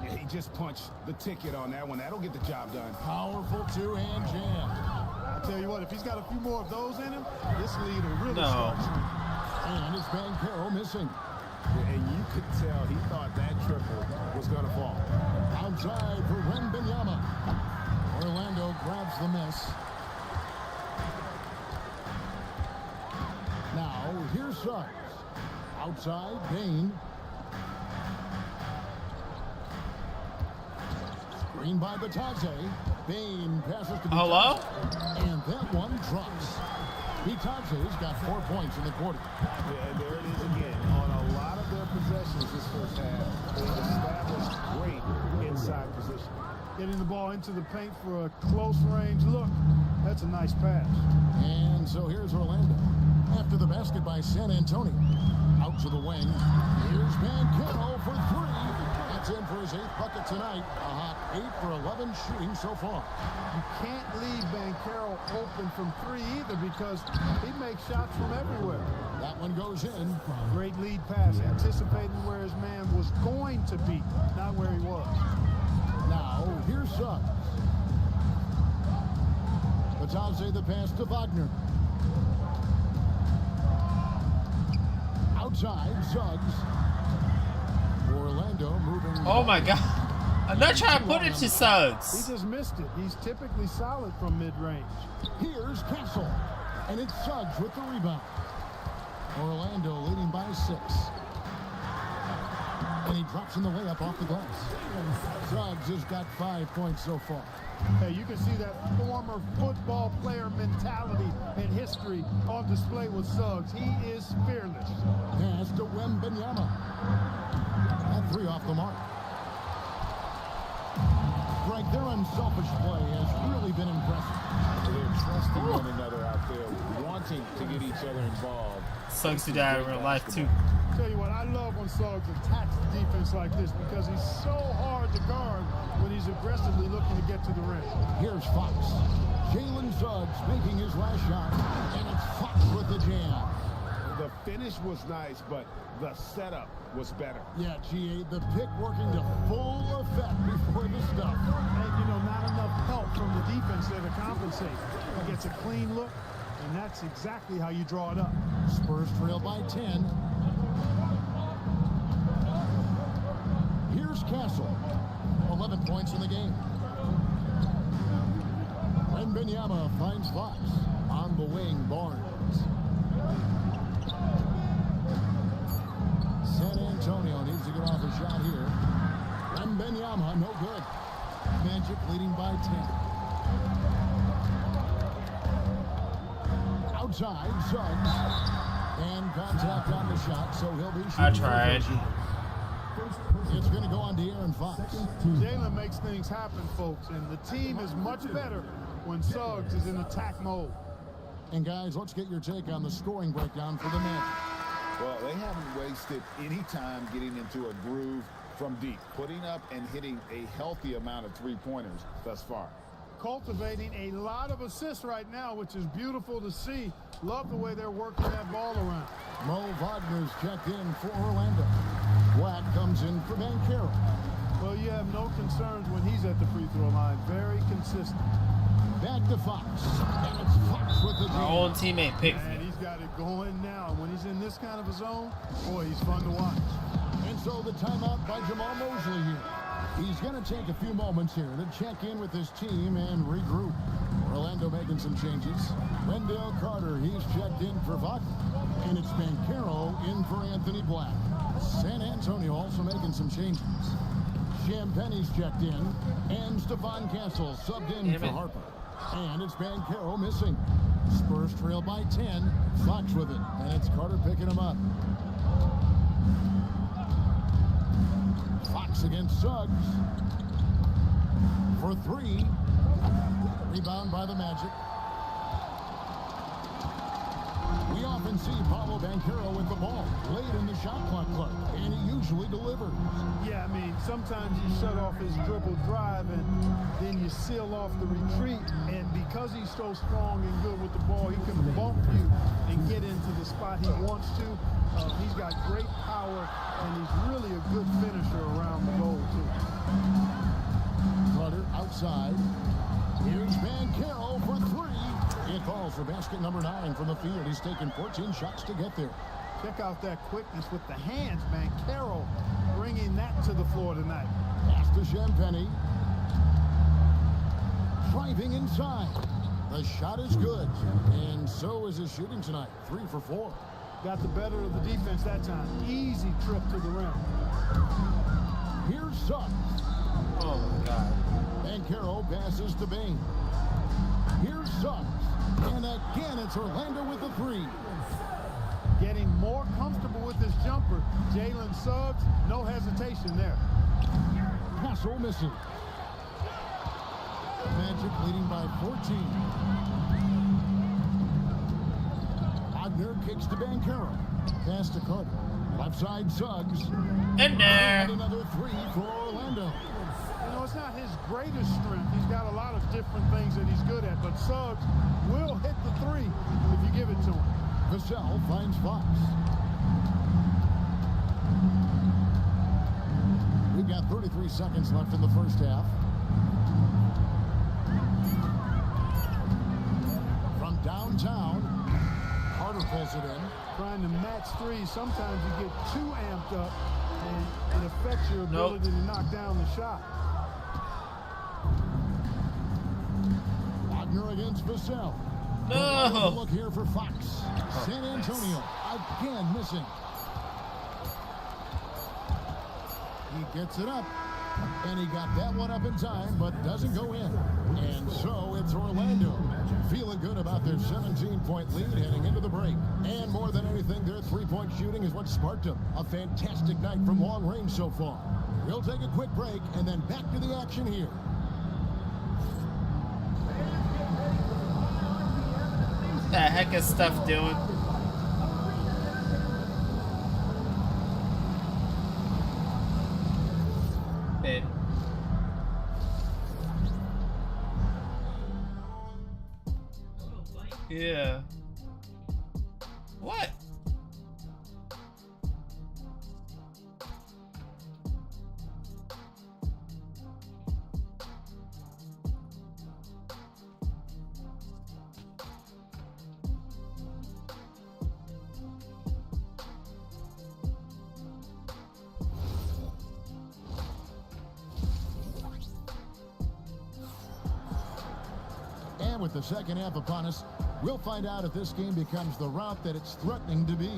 Yeah, he just punched the ticket on that one. That'll get the job done. Powerful 2-hand jam. I tell you what, if he's got a few more of those in him, this lead will really No. start swinging. And it's Banchero missing. And you could tell he thought that triple was going to fall. Outside for Wembanyama. Orlando grabs the miss. Now, here's Suggs. Outside, Bain. Screen by Bitadze. Bain passes to Bitadze. Hello? And that one drops. Bitadze's got 4 points in the quarter. Yeah, and there it is again. On a lot of their possessions this first half, they established great inside position. Getting the ball into the paint for a close range look. That's a nice pass. And so here's Orlando. After the basket by San Antonio. Out to the wing. Here's Banchero for three. That's in for his 8th bucket tonight. A hot 8 for 11 shooting so far. You can't leave Banchero open from three either because he makes shots from everywhere. That one goes in. Great lead pass, anticipating where his man was going to be, not where he was. Now, here's Suggs. Bitadze the pass to Wagner. Outside, Suggs. Orlando moving. Oh my God. I'm not trying to put it to He Suggs. just missed it. He's typically solid from mid-range. Here's Castle. And it's Suggs with the rebound. Orlando leading by 6. And he drops in the layup off the glass. Suggs has got 5 points so far. Hey, you can see that former football player mentality and history on display with Suggs. He is fearless. Pass to Wembanyama. That 3 off the mark. Greg, their unselfish play has really been impressive. They're trusting one another out there, wanting to get each other involved. Suggs do that in real life too. Tell you what, I love when Suggs attacks the defense like this because he's so hard to guard when he's aggressively looking to get to the rim. Here's Fox. Jalen Suggs making his last shot, and it's Fox with the jam. The finish was nice, but the setup was better. Yeah, GA, the pick working to full effect before the stuff. And, you know, not enough help from the defense there to compensate. He gets a clean look, and that's exactly how you draw it up. Spurs trail by 10. Here's Castle. 11 points in the game. Wembanyama finds Fox. On the wing, Barnes. San Antonio needs to get off a shot here. Wembanyama, no good. Magic leading by 10. Outside, Suggs. And contact on the shot, so he'll be shooting. I tried. It's going to go on to Aaron Fox. Jalen makes things happen, folks, and the team is much better when Suggs is in attack mode. And guys, let's get your take on the scoring breakdown for the Magic. Well, they haven't wasted any time getting into a groove from deep, putting up and hitting a healthy amount of three-pointers thus far. Cultivating a lot of assists right now, which is beautiful to see. Love the way they're working that ball around. Mo Wagner's checked in for Orlando. Black comes in for Banchero. Well, you have no concerns when he's at the free throw line. Very consistent. Back to Fox. And it's Fox with the My jam. old teammate picked And me. he's got it going now. When he's in this kind of a zone, boy, he's fun to watch. And so the timeout by Jamal Mosley here. He's going to take a few moments here to check in with his team and regroup. Orlando making some changes. Wendell Carter, he's checked in for Wagner. And it's Banchero in for Anthony Black. San Antonio also making some changes. Champagne's checked in. And Stephon Castle subbed in for Harper. And it's Banchero missing. Spurs trail by 10. Fox with it. And it's Carter picking him up. Fox against Suggs. For 3. Rebound by the Magic. We often see Paolo Banchero with the ball late in the shot clock, and he usually delivers. Yeah, I mean, sometimes you shut off his dribble drive and then you seal off the retreat. And because he's so strong and good with the ball, he can bump you and get into the spot he wants to. He's got great power, and he's really a good finisher around the goal, too. Clutter outside. Here's Banchero for 3. It calls for basket number 9 from the field. He's taken 14 shots to get there. Check out that quickness with the hands, man. Carroll bringing that to the floor tonight. Pass to Champagnie. Driving inside. The shot is good. And so is his shooting tonight. 3 for 4. Got the better of the defense that time. Easy trip to the rim. Here's Suggs. Oh my God. Banchero passes to Bain. Here's Suggs. And again, it's Orlando with the three. Getting more comfortable with his jumper. Jalen Suggs, no hesitation there. Castle missing. Magic leading by 14. Wagner kicks to Banchero. Pass to Carter. Left side Suggs. In there. And another three for Orlando. You know, it's not his greatest strength. He's got a lot of different things that he's good at, but Suggs will hit the three if you give it to him. Vassell finds Fox. We've got 33 seconds left in the first half. From downtown, Carter pulls it in. Trying to match threes, sometimes you get too amped up and it affects your ability to knock down the shot. Wagner against Vassell. No. Look here for Fox. San Antonio again missing. He gets it up, and he got that one up in time, but doesn't go in. And so it's Orlando feeling good about their 17-point lead heading into the break. And more than anything, their three-point shooting is what sparked them. A fantastic night from long range so far. We'll take a quick break and then back to the action here. What the heck is Steph doing? Babe. Yeah. What? And with the second half upon us, we'll find out if this game becomes the route that it's threatening to be.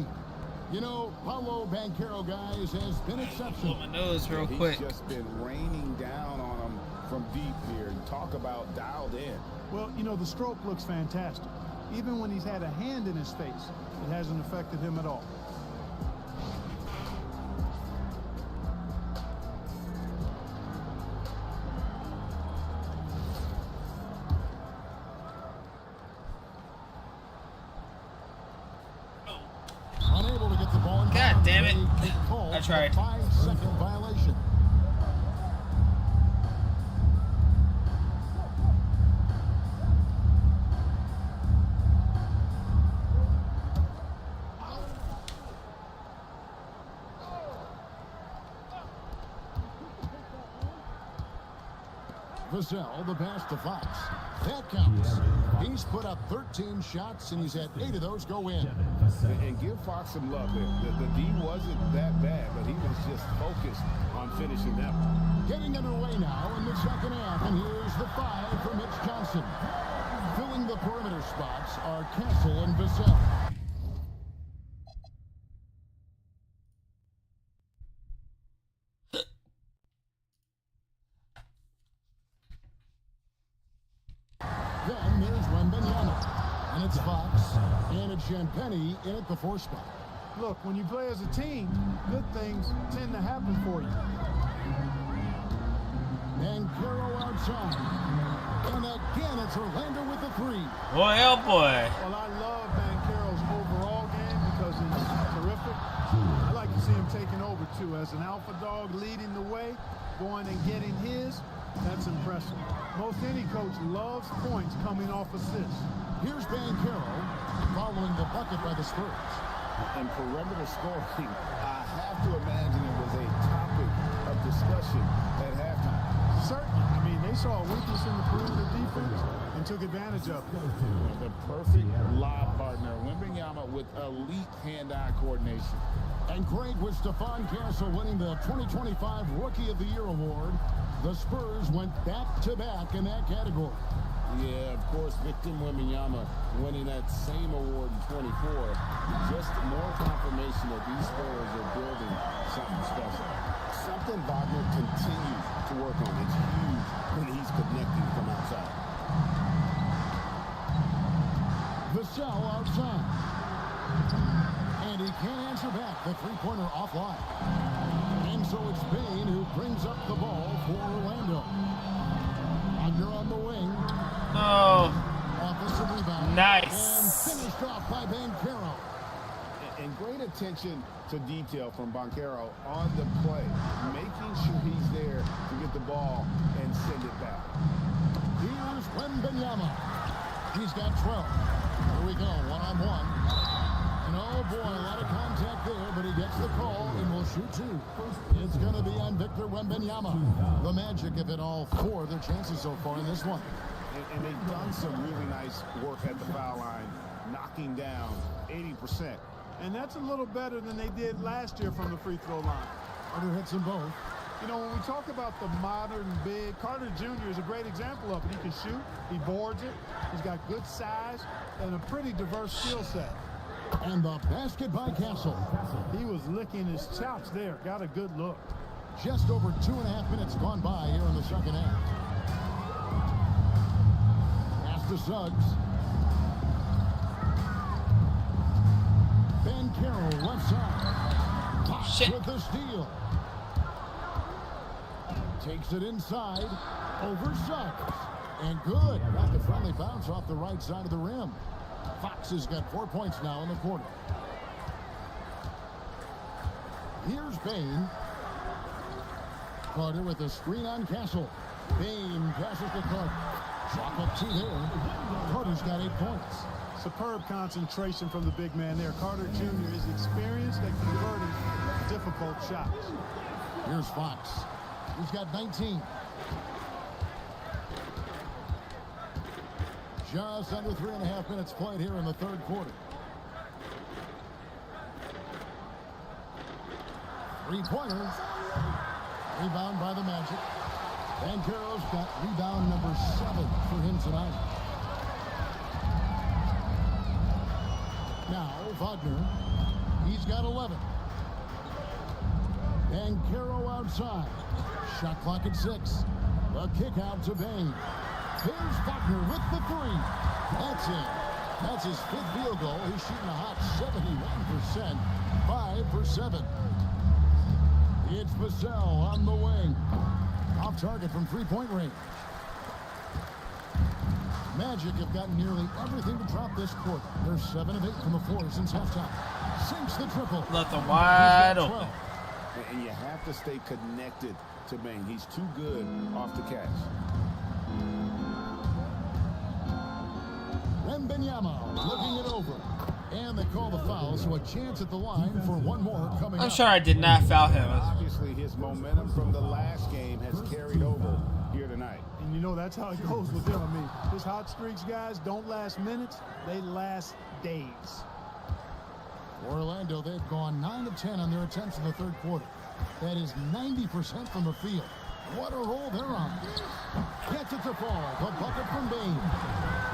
You know, Paolo Banchero, guys, has been exceptional. Blow my nose real quick. He's just been raining down on them from deep here. Talk about dialed in. Well, you know, the stroke looks fantastic. Even when he's had a hand in his face, it hasn't affected him at all. Unable to get the ball in. God damn it. I tried. 5-second violation. Vassell, the pass to Fox. That counts. He's put up 13 shots, and he's had 8 of those go in. And give Fox some love there. The D wasn't that bad, but he was just focused on finishing that one. Getting underway now in the second half, and here's the 5 for Mitch Johnson. Filling the perimeter spots are Castle and Vassell. Then there's Wembanyama, and it's Fox, and it's Champagnie in at the 4 spot. Look, when you play as a team, good things tend to happen for you. Banchero outside, and again it's Orlando with the 3. Boy, oh boy. Well, I love Banchero's overall game because he's terrific. I like to see him taking over, too, as an alpha dog, leading the way, going and getting his. That's impressive. Most any coach loves points coming off assists. Here's Banchero following the bucket by the Spurs. And perimeter scoring, I have to imagine it was a topic of discussion at halftime. Certainly. I mean, they saw a weakness in the perimeter defense and took advantage of it. The perfect lob partner. Wembanyama with elite hand-eye coordination. And great with Stephon Castle winning the 2025 Rookie of the Year award. The Spurs went back-to-back in that category. Yeah, of course, Victor Wembanyama winning that same award in 24. Just more confirmation that these Spurs are building something special. Something Wagner continues to work on. It's huge when he's connecting from outside. Vassell outside. And he can't answer back. The three-pointer offline. And so it's Bane who brings up the ball for Orlando. Under on the wing. Oh. Offensive rebound. Nice. And finished off by Banchero. And great attention to detail from Banchero on the play, making sure he's there to get the ball and send it back. Here's Wembanyama. He's got 12. Here we go, one-on-one. And oh boy, a lot of contact there, but he gets the call and will shoot two. It's going to be on Victor Wembanyama. The Magic have hit all four of their chances so far in this one. And they've done some really nice work at the foul line, knocking down 80%. And that's a little better than they did last year from the free throw line. Carter hits them both. You know, when we talk about the modern big, Carter Jr. is a great example of it. He can shoot, he boards it, he's got good size, and a pretty diverse skill set. And the basket by Castle. He was licking his chops there. Got a good look. Just over 2.5 minutes gone by here in the second half. Pass to Suggs. Banchero left side. Fox with the steal. Takes it inside. Over Suggs. And good. Got the friendly bounce off the right side of the rim. Fox has got 4 points now in the quarter. Here's Bane. Carter with a screen on Castle. Bane passes to Carter. Drop up two there. Carter's got 8 points. Superb concentration from the big man there. Carter Jr. is experienced at converting difficult shots. Here's Fox. He's got 19. Just under 3.5 minutes played here in the third quarter. 3-pointers. Rebound by the Magic. Banchero's got rebound number 7 for him tonight. Now Wagner. He's got 11. Banchero outside. Shot clock at 6. A kick out to Bane. Here's Wagner with the 3. That's it. That's his 5th field goal. He's shooting a hot 71%. 5 for 7. It's Vassell on the wing. Off target from 3-point range. Magic have gotten nearly everything to drop this quarter. They're 7 of 8 from the floor since halftime. Sinks the triple. Left them wide open. And you have to stay connected to Bane. He's too good off the catch. Wembanyama looking it over. And they call the foul, so a chance at the line for one more coming up. I'm sure I did not foul him. Obviously, his momentum from the last game has carried over here tonight. And you know that's how it goes with them. I mean, his hot streaks, guys, don't last minutes. They last days. Orlando, they've gone 9 of 10 on their attempts in the third quarter. That is 90% from the field. What a roll they're on. Gets it to fall. The bucket from Bane.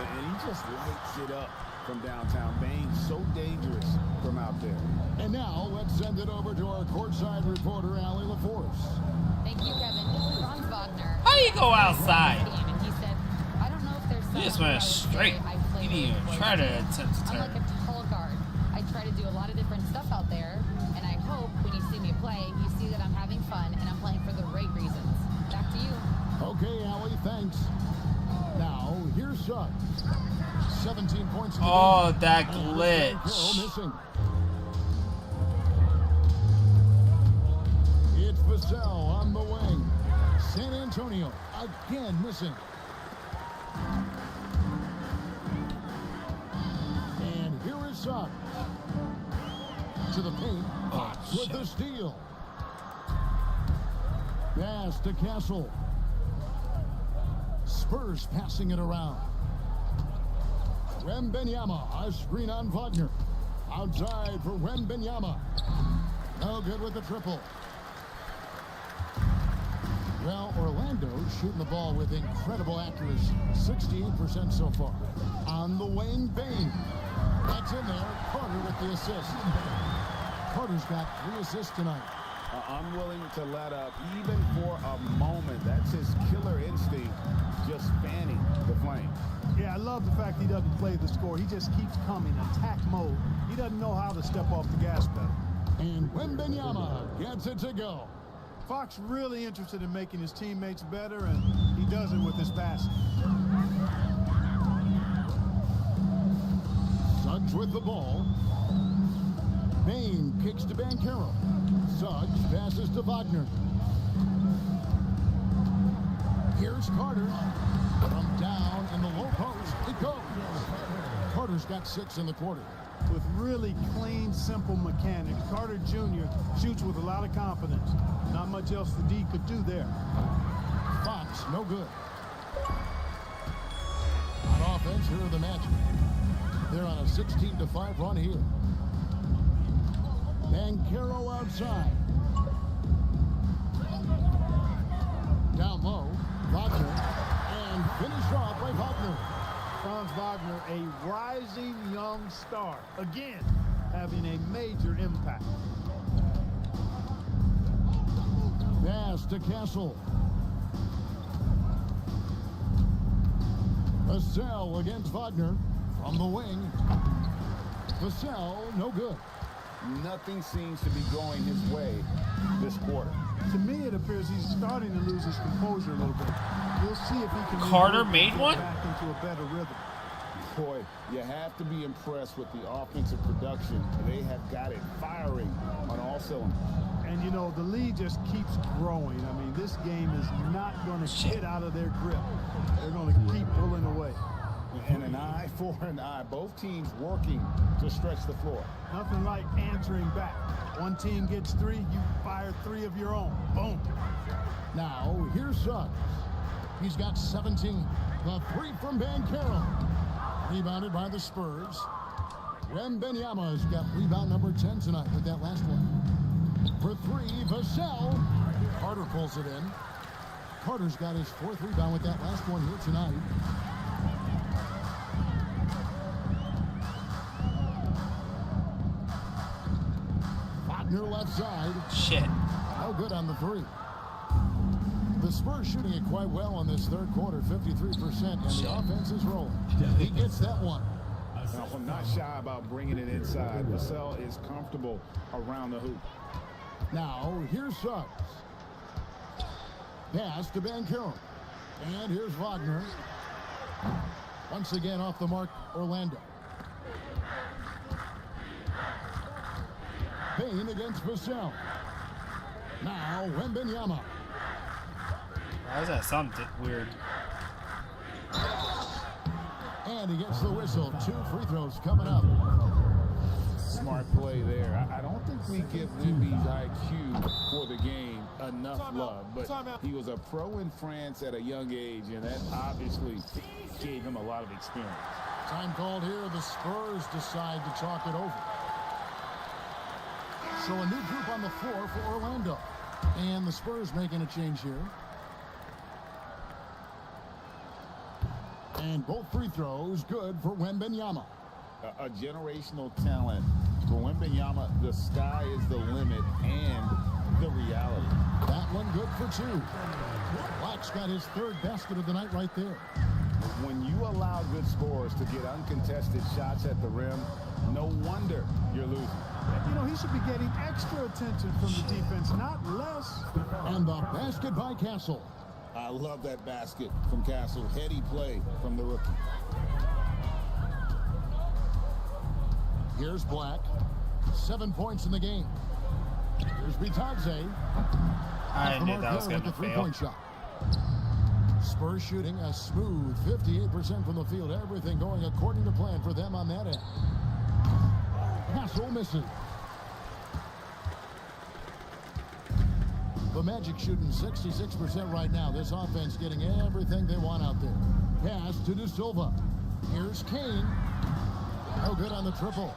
And he just lights it up from downtown. Bane's so dangerous from out there. And now let's send it over to our courtside reporter, Allie LaForce. Thank you, Kevin. Franz Wagner. How you go outside? And he said, I don't know if there's You just went straight. You didn't even try to attempt to I'm turn. like a tall guard. I try to do a lot of different stuff out there, and I hope when you see me play, you see that I'm having fun and I'm playing for the right reasons. Back to you. Okay, Allie, thanks. Now, here's Suggs. 17 points in the Oh, game. that Carroll glitch. missing. It's Vassell on the wing. San Antonio again missing. And here is Suggs. To the paint. Oh, With the steal. Pass to Castle. Spurs passing it around. Wembanyama, a screen on Wagner. Outside for Wembanyama. No good with the triple. Well, Orlando's shooting the ball with incredible accuracy. 68% so far. On the wing, Bane. That's in there. Carter with the assist. Carter's got 3 assists tonight. unwilling to let up even for a moment. That's his killer instinct, just fanning the flame. Yeah, I love the fact he doesn't play the score. He just keeps coming, attack mode. He doesn't know how to step off the gas pedal. And Wembanyama gets it to go. Fox really interested in making his teammates better, and he does it with his passing. Suggs with the ball. Bane kicks to Banchero. Suggs passes to Wagner. Here's Carter. From down in the low post, it goes. Carter's got 6 in the quarter. With really clean, simple mechanics, Carter Jr. shoots with a lot of confidence. Not much else the D could do there. Fox, no good. On offense, here are the Magic. They're on a 16-5 run here. Banchero outside. Down low, Wagner. And finished off by Wagner. Franz Wagner, a rising young star. Again, having a major impact. Pass to Castle. Vassell against Wagner from the wing. Vassell, no good. Nothing seems to be going his way this quarter. To me, it appears he's starting to lose his composure a little bit. We'll see if he can Carter made one? back into a better rhythm. Boy, you have to be impressed with the offensive production. They have got it firing on all cylinders. And, you know, the lead just keeps growing. I mean, this game is not going to get out of their grip. They're going to keep pulling away. And an eye for an eye. Both teams working to stretch the floor. Nothing like answering back. One team gets 3, you fire 3 of your own. Boom. Now, here's Suggs. He's got 17. The 3 from Banchero. Rebounded by the Spurs. Wembanyama's got rebound number 10 tonight with that last one. For 3, Vassell. Carter pulls it in. Carter's got his 4th rebound with that last one here tonight. Wagner left side. Shit. No good on the 3. The Spurs shooting it quite well in this third quarter, 53%, and the offense is rolling. He gets that one. Now, I'm not shy about bringing it inside. Vassell is comfortable around the hoop. Now, here's Suggs. Pass to Banchero. And here's Wagner. Once again off the mark, Orlando. Bane against Vassell. Now, Wembanyama. Why does that sound weird? And he gets the whistle. 2 free throws coming up. Smart play there. I don't think we give Wemby's IQ for the game enough love, but he was a pro in France at a young age, and that obviously gave him a lot of experience. Time called here. The Spurs decide to talk it over. So a new group on the floor for Orlando. And the Spurs making a change here. And both free throws good for Wembanyama. A generational talent for Wembanyama. The sky is the limit and the reality. That one good for 2. Black's got his 3rd basket of the night right there. When you allow good scorers to get uncontested shots at the rim, no wonder you're losing. You know, he should be getting extra attention from the defense, not less. And the basket by Castle. I love that basket from Castle. Heady play from the rookie. Here's Black. 7 points in the game. Here's Bitadze. I knew that was going to fail. 3-point shot. Spurs shooting a smooth 58% from the field. Everything going according to plan for them on that end. Castle misses. The Magic shooting 66% right now. This offense getting everything they want out there. Pass to De Silva. Here's Kane. No good on the triple.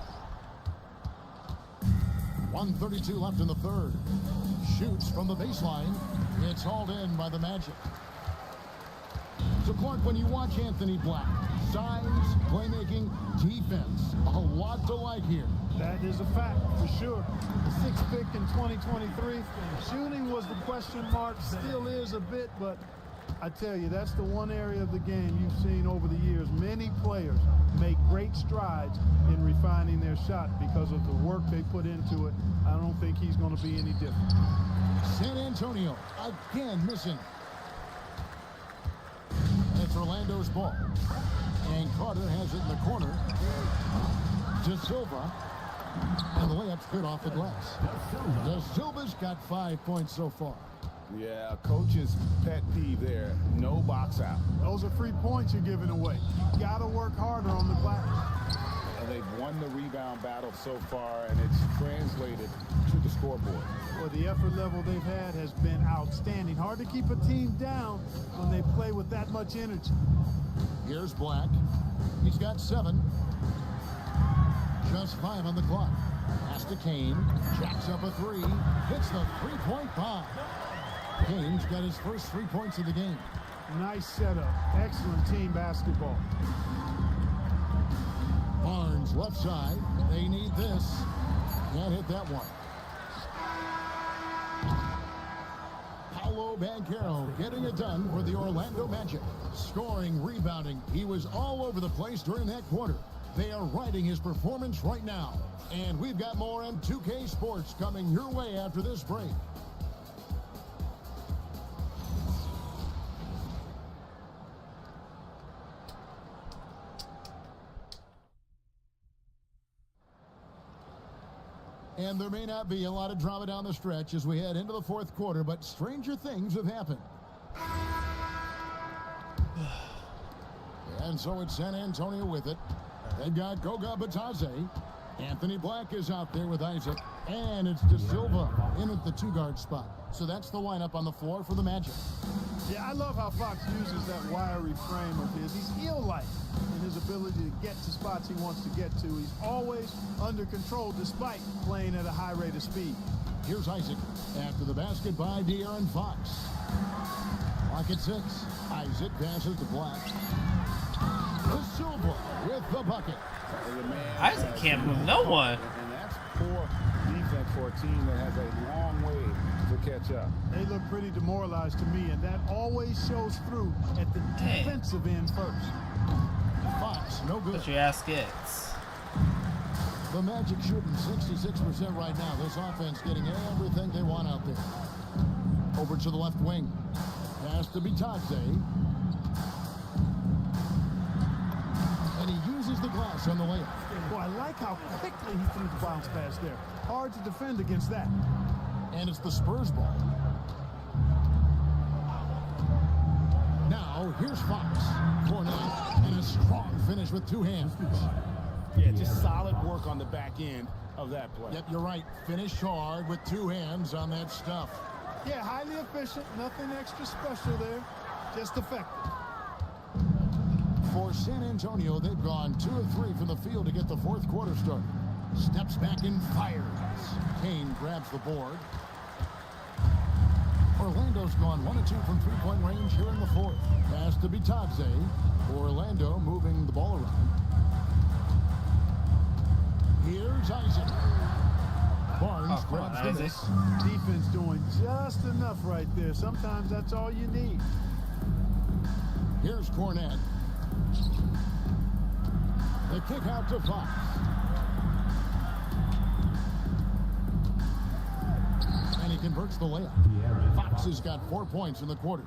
1:32 left in the third. Shoots from the baseline. It's hauled in by the Magic. So, Clark, when you watch Anthony Black, Size, playmaking, defense. A lot to like here. That is a fact, for sure. The 6th pick in 2023. Shooting was the question mark, still is a bit, but I tell you, that's the one area of the game you've seen over the years. Many players make great strides in refining their shot because of the work they put into it. I don't think he's going to be any different. San Antonio again missing. It's Orlando's ball. And Carter has it in the corner. De Silva. And the layup's good off the glass. De Silva's got 5 points so far. Yeah, coach's pet peeve there. No box out. Those are free points you're giving away. Got to work harder on the glass. And they've won the rebound battle so far, and it's translated to the scoreboard. Well, the effort level they've had has been outstanding. Hard to keep a team down when they play with that much energy. Here's Black. He's got 7. Just 5 on the clock. Pass to Kane. Jacks up a 3. Hits the three-point bomb. Kane's got his first 3 points of the game. Nice setup. Excellent team basketball. Barnes left side. They need this. Can't hit that one. Paolo Banchero getting it done for the Orlando Magic. Scoring, rebounding. He was all over the place during that quarter. They are riding his performance right now. And we've got more M2K Sports coming your way after this break. And there may not be a lot of drama down the stretch as we head into the 4th quarter, but stranger things have happened. And so it's San Antonio with it. They've got Goga Batadze. Anthony Black is out there with Isaac. And it's De Silva in at the 2-guard spot. So that's the lineup on the floor for the Magic. Yeah, I love how Fox uses that wiry frame of his. He's eel-like in his ability to get to spots he wants to get to. He's always under control despite playing at a high rate of speed. Here's Isaac after the basket by De'Aaron Fox. Clock at 6. Isaac passes to Black. De Silva with the bucket. Isaac can't move no one. And that's poor defense for a team that has a long way to catch up. They look pretty demoralized to me, and that always shows through at the defensive end first. Fox, no good. What your ass gets. The Magic shooting 66% right now. This offense getting everything they want out there. Over to the left wing. Pass to Bitadze. And he uses the glass on the layup. Boy, I like how quickly he threw the bounce pass there. Hard to defend against that. And it's the Spurs ball. Now, here's Fox. Cornet, and a strong finish with 2 hands. Yeah, just solid work on the back end of that play. Yep, you're right. Finished hard with 2 hands on that stuff. Yeah, highly efficient. Nothing extra special there. Just effective. For San Antonio, they've gone 2 of 3 from the field to get the 4th quarter started. Steps back and fires. Kane grabs the board. Orlando's gone 1 of 2 from 3-point range here in the 4th. Pass to Bitadze. Orlando moving the ball around. Here's Isaac. Barnes grabs the miss. Defense doing just enough right there. Sometimes that's all you need. Here's Cornet. The kick out to Fox. And he converts the layup. Fox has got 4 points in the quarter.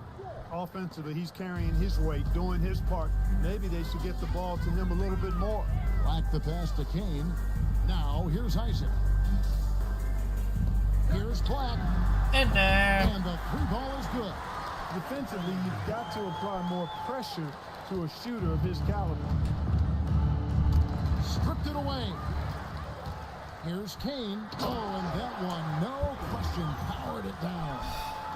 Offensively, he's carrying his weight, doing his part. Maybe they should get the ball to him a little bit more. Black the pass to Kane. Now, here's Isaac. Here's Black. And there. And the 3 ball is good. Defensively, you've got to apply more pressure to a shooter of his caliber. Stripped it away. Here's Kane. Oh, and that one, no question, powered it down.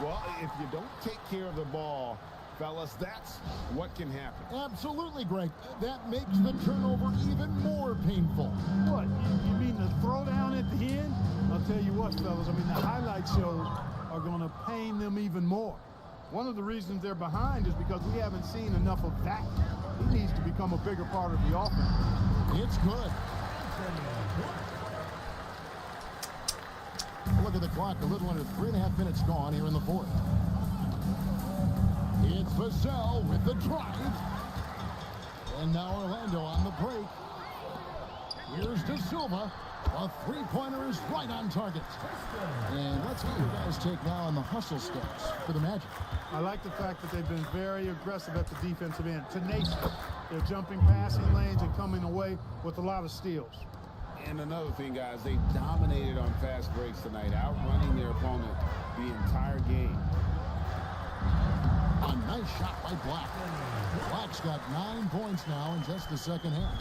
Well, if you don't take care of the ball, fellas, that's what can happen. Absolutely, Greg. That makes the turnover even more painful. What? You mean the throwdown at the end? I'll tell you what, fellas. I mean, the highlight shows are going to pain them even more. One of the reasons they're behind is because we haven't seen enough of that. He needs to become a bigger part of the offense. It's good. Look at the clock. A little under 3.5 minutes gone here in the fourth. It's Vassell with the drive. And now Orlando on the break. Here's De Silva. A three-pointer is right on target. And let's get your guys' take now on the hustle steps for the Magic. I like the fact that they've been very aggressive at the defensive end. Tenacious. They're jumping passing lanes and coming away with a lot of steals. And another thing, guys, they dominated on fast breaks tonight, outrunning their opponent the entire game. A nice shot by Black. Black's got 9 points now in just the second half.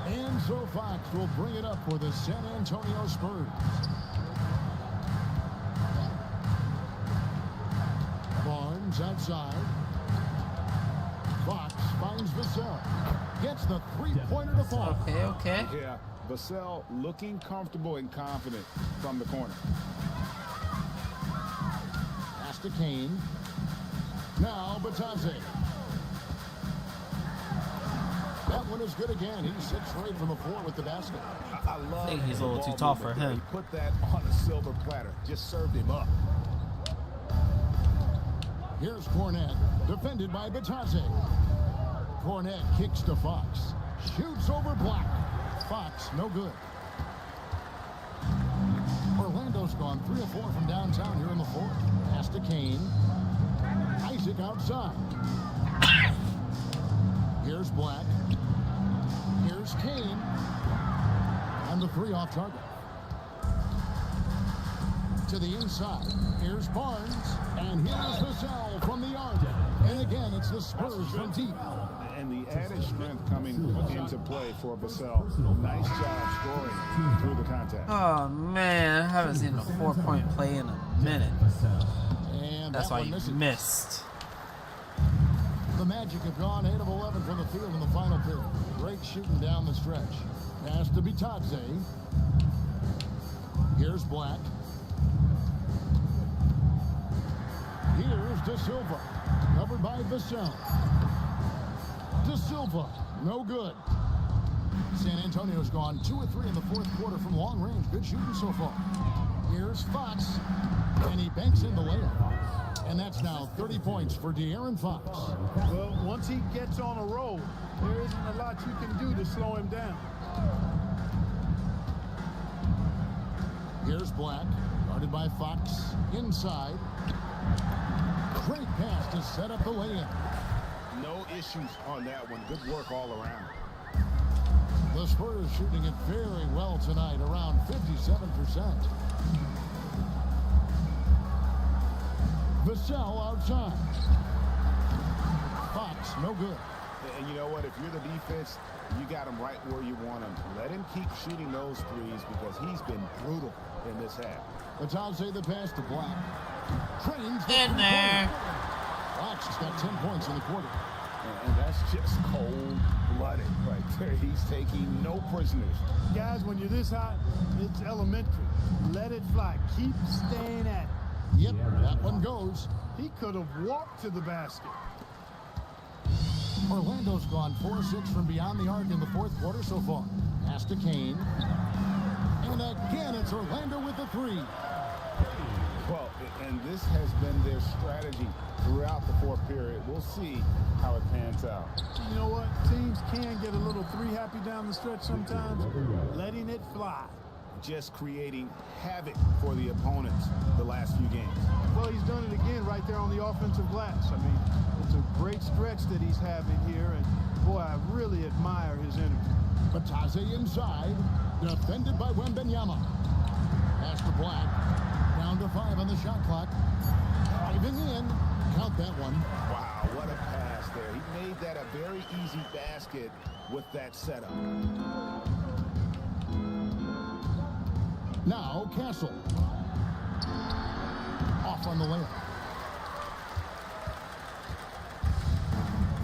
And so Fox will bring it up for the San Antonio Spurs. Barnes outside. Fox finds Vassell. Gets the three-pointer to fall. Okay. Yeah, Vassell looking comfortable and confident from the corner. Pass to Kane. Now Batadze. That one is good again. He's 6 straight from the floor with the basket. I love I think he's a little the too ball tall for movement. him. He put that on a silver platter. Just served him up. Here's Cornette, defended by Batadze. Cornette kicks to Fox. Shoots over Black. Fox, no good. Orlando's gone 3 of 4 from downtown here in the fourth. Pass to Kane. Isaac outside. Here's Black. Here's Kane. And the 3 off target. To the inside. Here's Barnes. And here's Vassell from the arc. And again, it's the Spurs from deep. And the added strength coming into play for Vassell. Nice job scoring through the contact. Oh man, I haven't seen a 4-point play in a minute. And That's why you misses. missed. The Magic have gone 8 of 11 from the field in the final period. Great shooting down the stretch. Pass to Batadze. Here's Black. Here's De Silva. Covered by Vassell. De Silva. No good. San Antonio's gone 2 of 3 in the fourth quarter from long range. Good shooting so far. Here's Fox. And he banks in the layup. And that's now 30 points for De'Aaron Fox. Well, once he gets on a roll, there isn't a lot you can do to slow him down. Here's Black, guarded by Fox, inside. Great pass to set up the lay-in. No issues on that one. Good work all around. The Spurs shooting it very well tonight, around 57%. Vassell outside. Fox, no good. And you know what? If you're the defense, you got him right where you want him. Let him keep shooting those threes because he's been brutal in this half. Batadze the pass to Black. Trains In there. Fox has got 10 points in the quarter. And that's just cold-blooded right there. He's taking no prisoners. Guys, when you're this hot, it's elementary. Let it fly. Keep staying at it. Yep, that one goes. He could have walked to the basket. Orlando's gone 4-6 from beyond the arc in the fourth quarter so far. Pass to Kane. And again, it's Orlando with the 3. Well, and this has been their strategy throughout the fourth period. We'll see how it pans out. You know what? Teams can get a little 3-happy down the stretch sometimes. Letting it fly. Just creating havoc for the opponents the last few games. Well, he's done it again right there on the offensive glass. I mean, it's a great stretch that he's having here, and boy, I really admire his energy. Batadze inside, defended by Wembanyama. Pass to Black, down to 5 on the shot clock. Driving in, count that one. Wow, what a pass there. He made that a very easy basket with that setup. Now Castle. Off on the layup.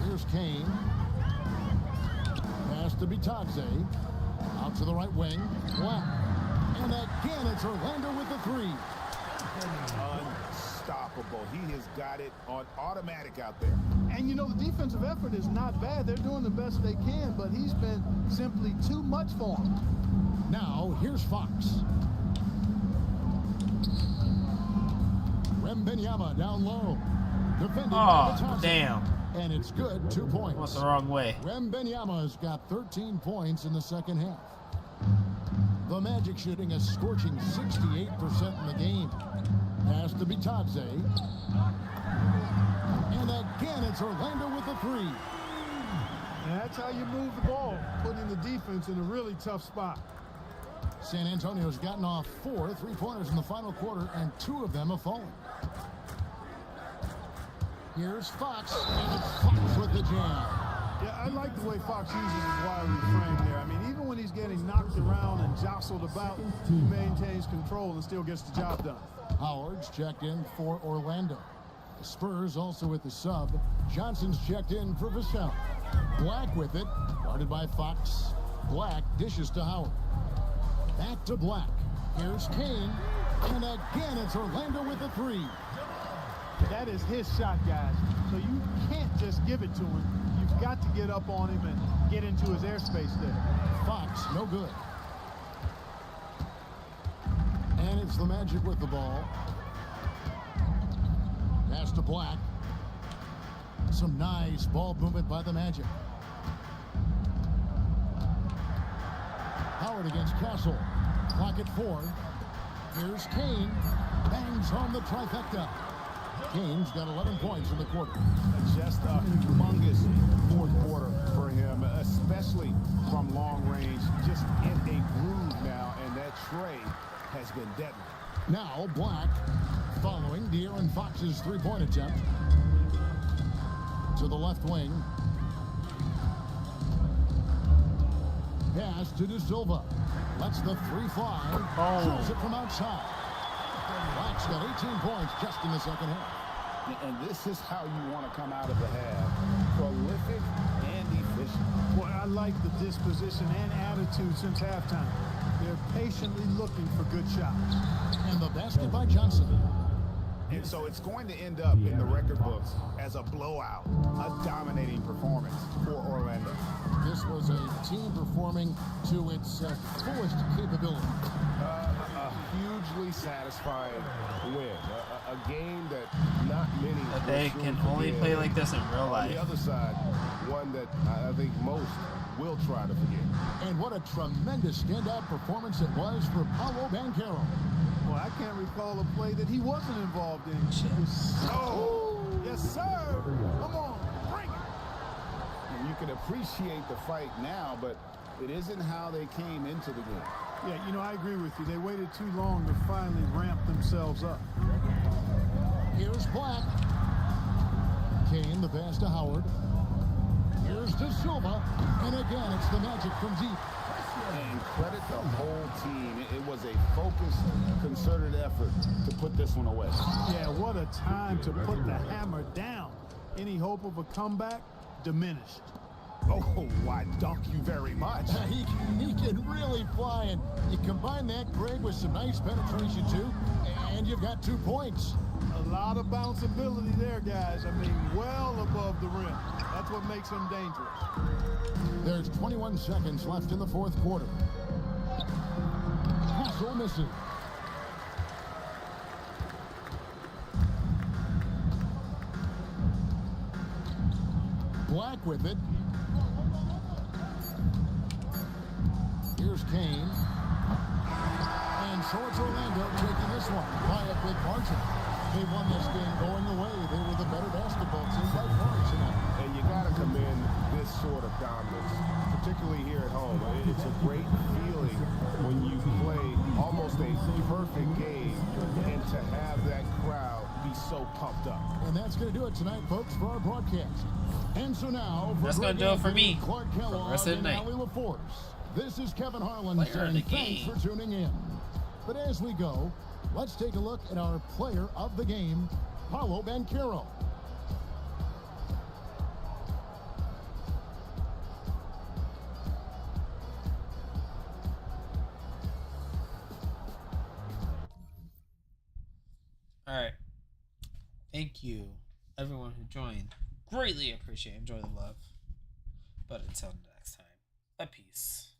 Here's Kane. Pass to Batadze. Out to the right wing. Black. And again, it's Orlando with the 3. unstoppable. He has got it on automatic out there. And you know, the defensive effort is not bad. They're doing the best they can, but he's been simply too much for him. Now, here's Fox. Wembanyama down low. Defended by Thompson. Damn. And it's good, 2 points. Went the wrong way. Wembanyama's got 13 points in the second half. The Magic shooting a scorching 68% in the game. Pass to Bitadze. And again, it's Orlando with the three. And that's how you move the ball, putting the defense in a really tough spot. San Antonio's gotten off 4 3-pointers in the final quarter, and 2 of them have fallen. Here's Fox, and it's Fox with the jam. Yeah, I like the way Fox uses his wiry frame there. I mean, even when he's getting knocked around and jostled about, he maintains control and still gets the job done. Howard's checked in for Orlando. The Spurs also with the sub. Johnson's checked in for Vassell. Black with it, guarded by Fox. Black dishes to Howard. Back to Black. Here's Kane. And again, it's Orlando with the three. That is his shot, guys. So you can't just give it to him. You've got to get up on him and get into his airspace there. Fox, no good. And it's the Magic with the ball. Pass to Black. Some nice ball movement by the Magic. Howard against Castle. Clock at 4. Here's Kane. Bangs home the trifecta. Kane's got 11 points in the quarter. Just a humongous fourth quarter for him, especially from long range. Just in a groove now, and that tray has been deadly. Now Black following De'Aaron Fox's three-point attempt. To the left wing. Pass to De Silva. Lets the three fly. Drills it from outside. Black's got 18 points just in the second half. And this is how you want to come out of the half. Prolific and efficient. Boy, I like the disposition and attitude since halftime. They're patiently looking for good shots. And the basket by Johnson. And so it's going to end up in the record books as a blowout, a dominating performance for Orlando. This was a team performing to its fullest capability. A hugely satisfying win. A game that not many But they can only play like this in real life. On the other side, one that I think most will try to forget. And what a tremendous standout performance it was for Paolo Banchero. Well, I can't recall a play that he wasn't involved in. Yes, sir. Come on, bring it. And you can appreciate the fight now, but it isn't how they came into the game. Yeah, you know, I agree with you. They waited too long to finally ramp themselves up. Here's Black. Kane, the pass to Howard. Here's De Silva. And again, it's the Magic from deep. And credit the whole team. It was a focused, concerted effort to put this one away. Yeah, what a time to put the hammer down. Any hope of a comeback? Diminished. Oh, why, dunk you very much. He can really fly, and you combine that, Greg, with some nice penetration, too, and you've got 2 points. A lot of bounceability there, guys. I mean, well above the rim. That's what makes him dangerous. There's 21 seconds left in the fourth quarter. Castle misses. Black with it. Here's Kane. And so it's Orlando taking this one by a big margin. They won this game going away. They were the better basketball team by far tonight. And you got to commend this sort of dominance, particularly here at home. It's a great feeling when you play almost a perfect game and to have that crowd be so pumped up. And that's going to do it tonight, folks, for our broadcast. And so now, that's going to do it for me. Clark Kellogg, rest of the night. Allie LaForce. This is Kevin Harlan saying thanks for tuning in. But as we go, let's take a look at our player of the game, Paolo Banchero. All right. Thank you, everyone who joined. Greatly appreciate it. Enjoy the love. But until next time, a peace.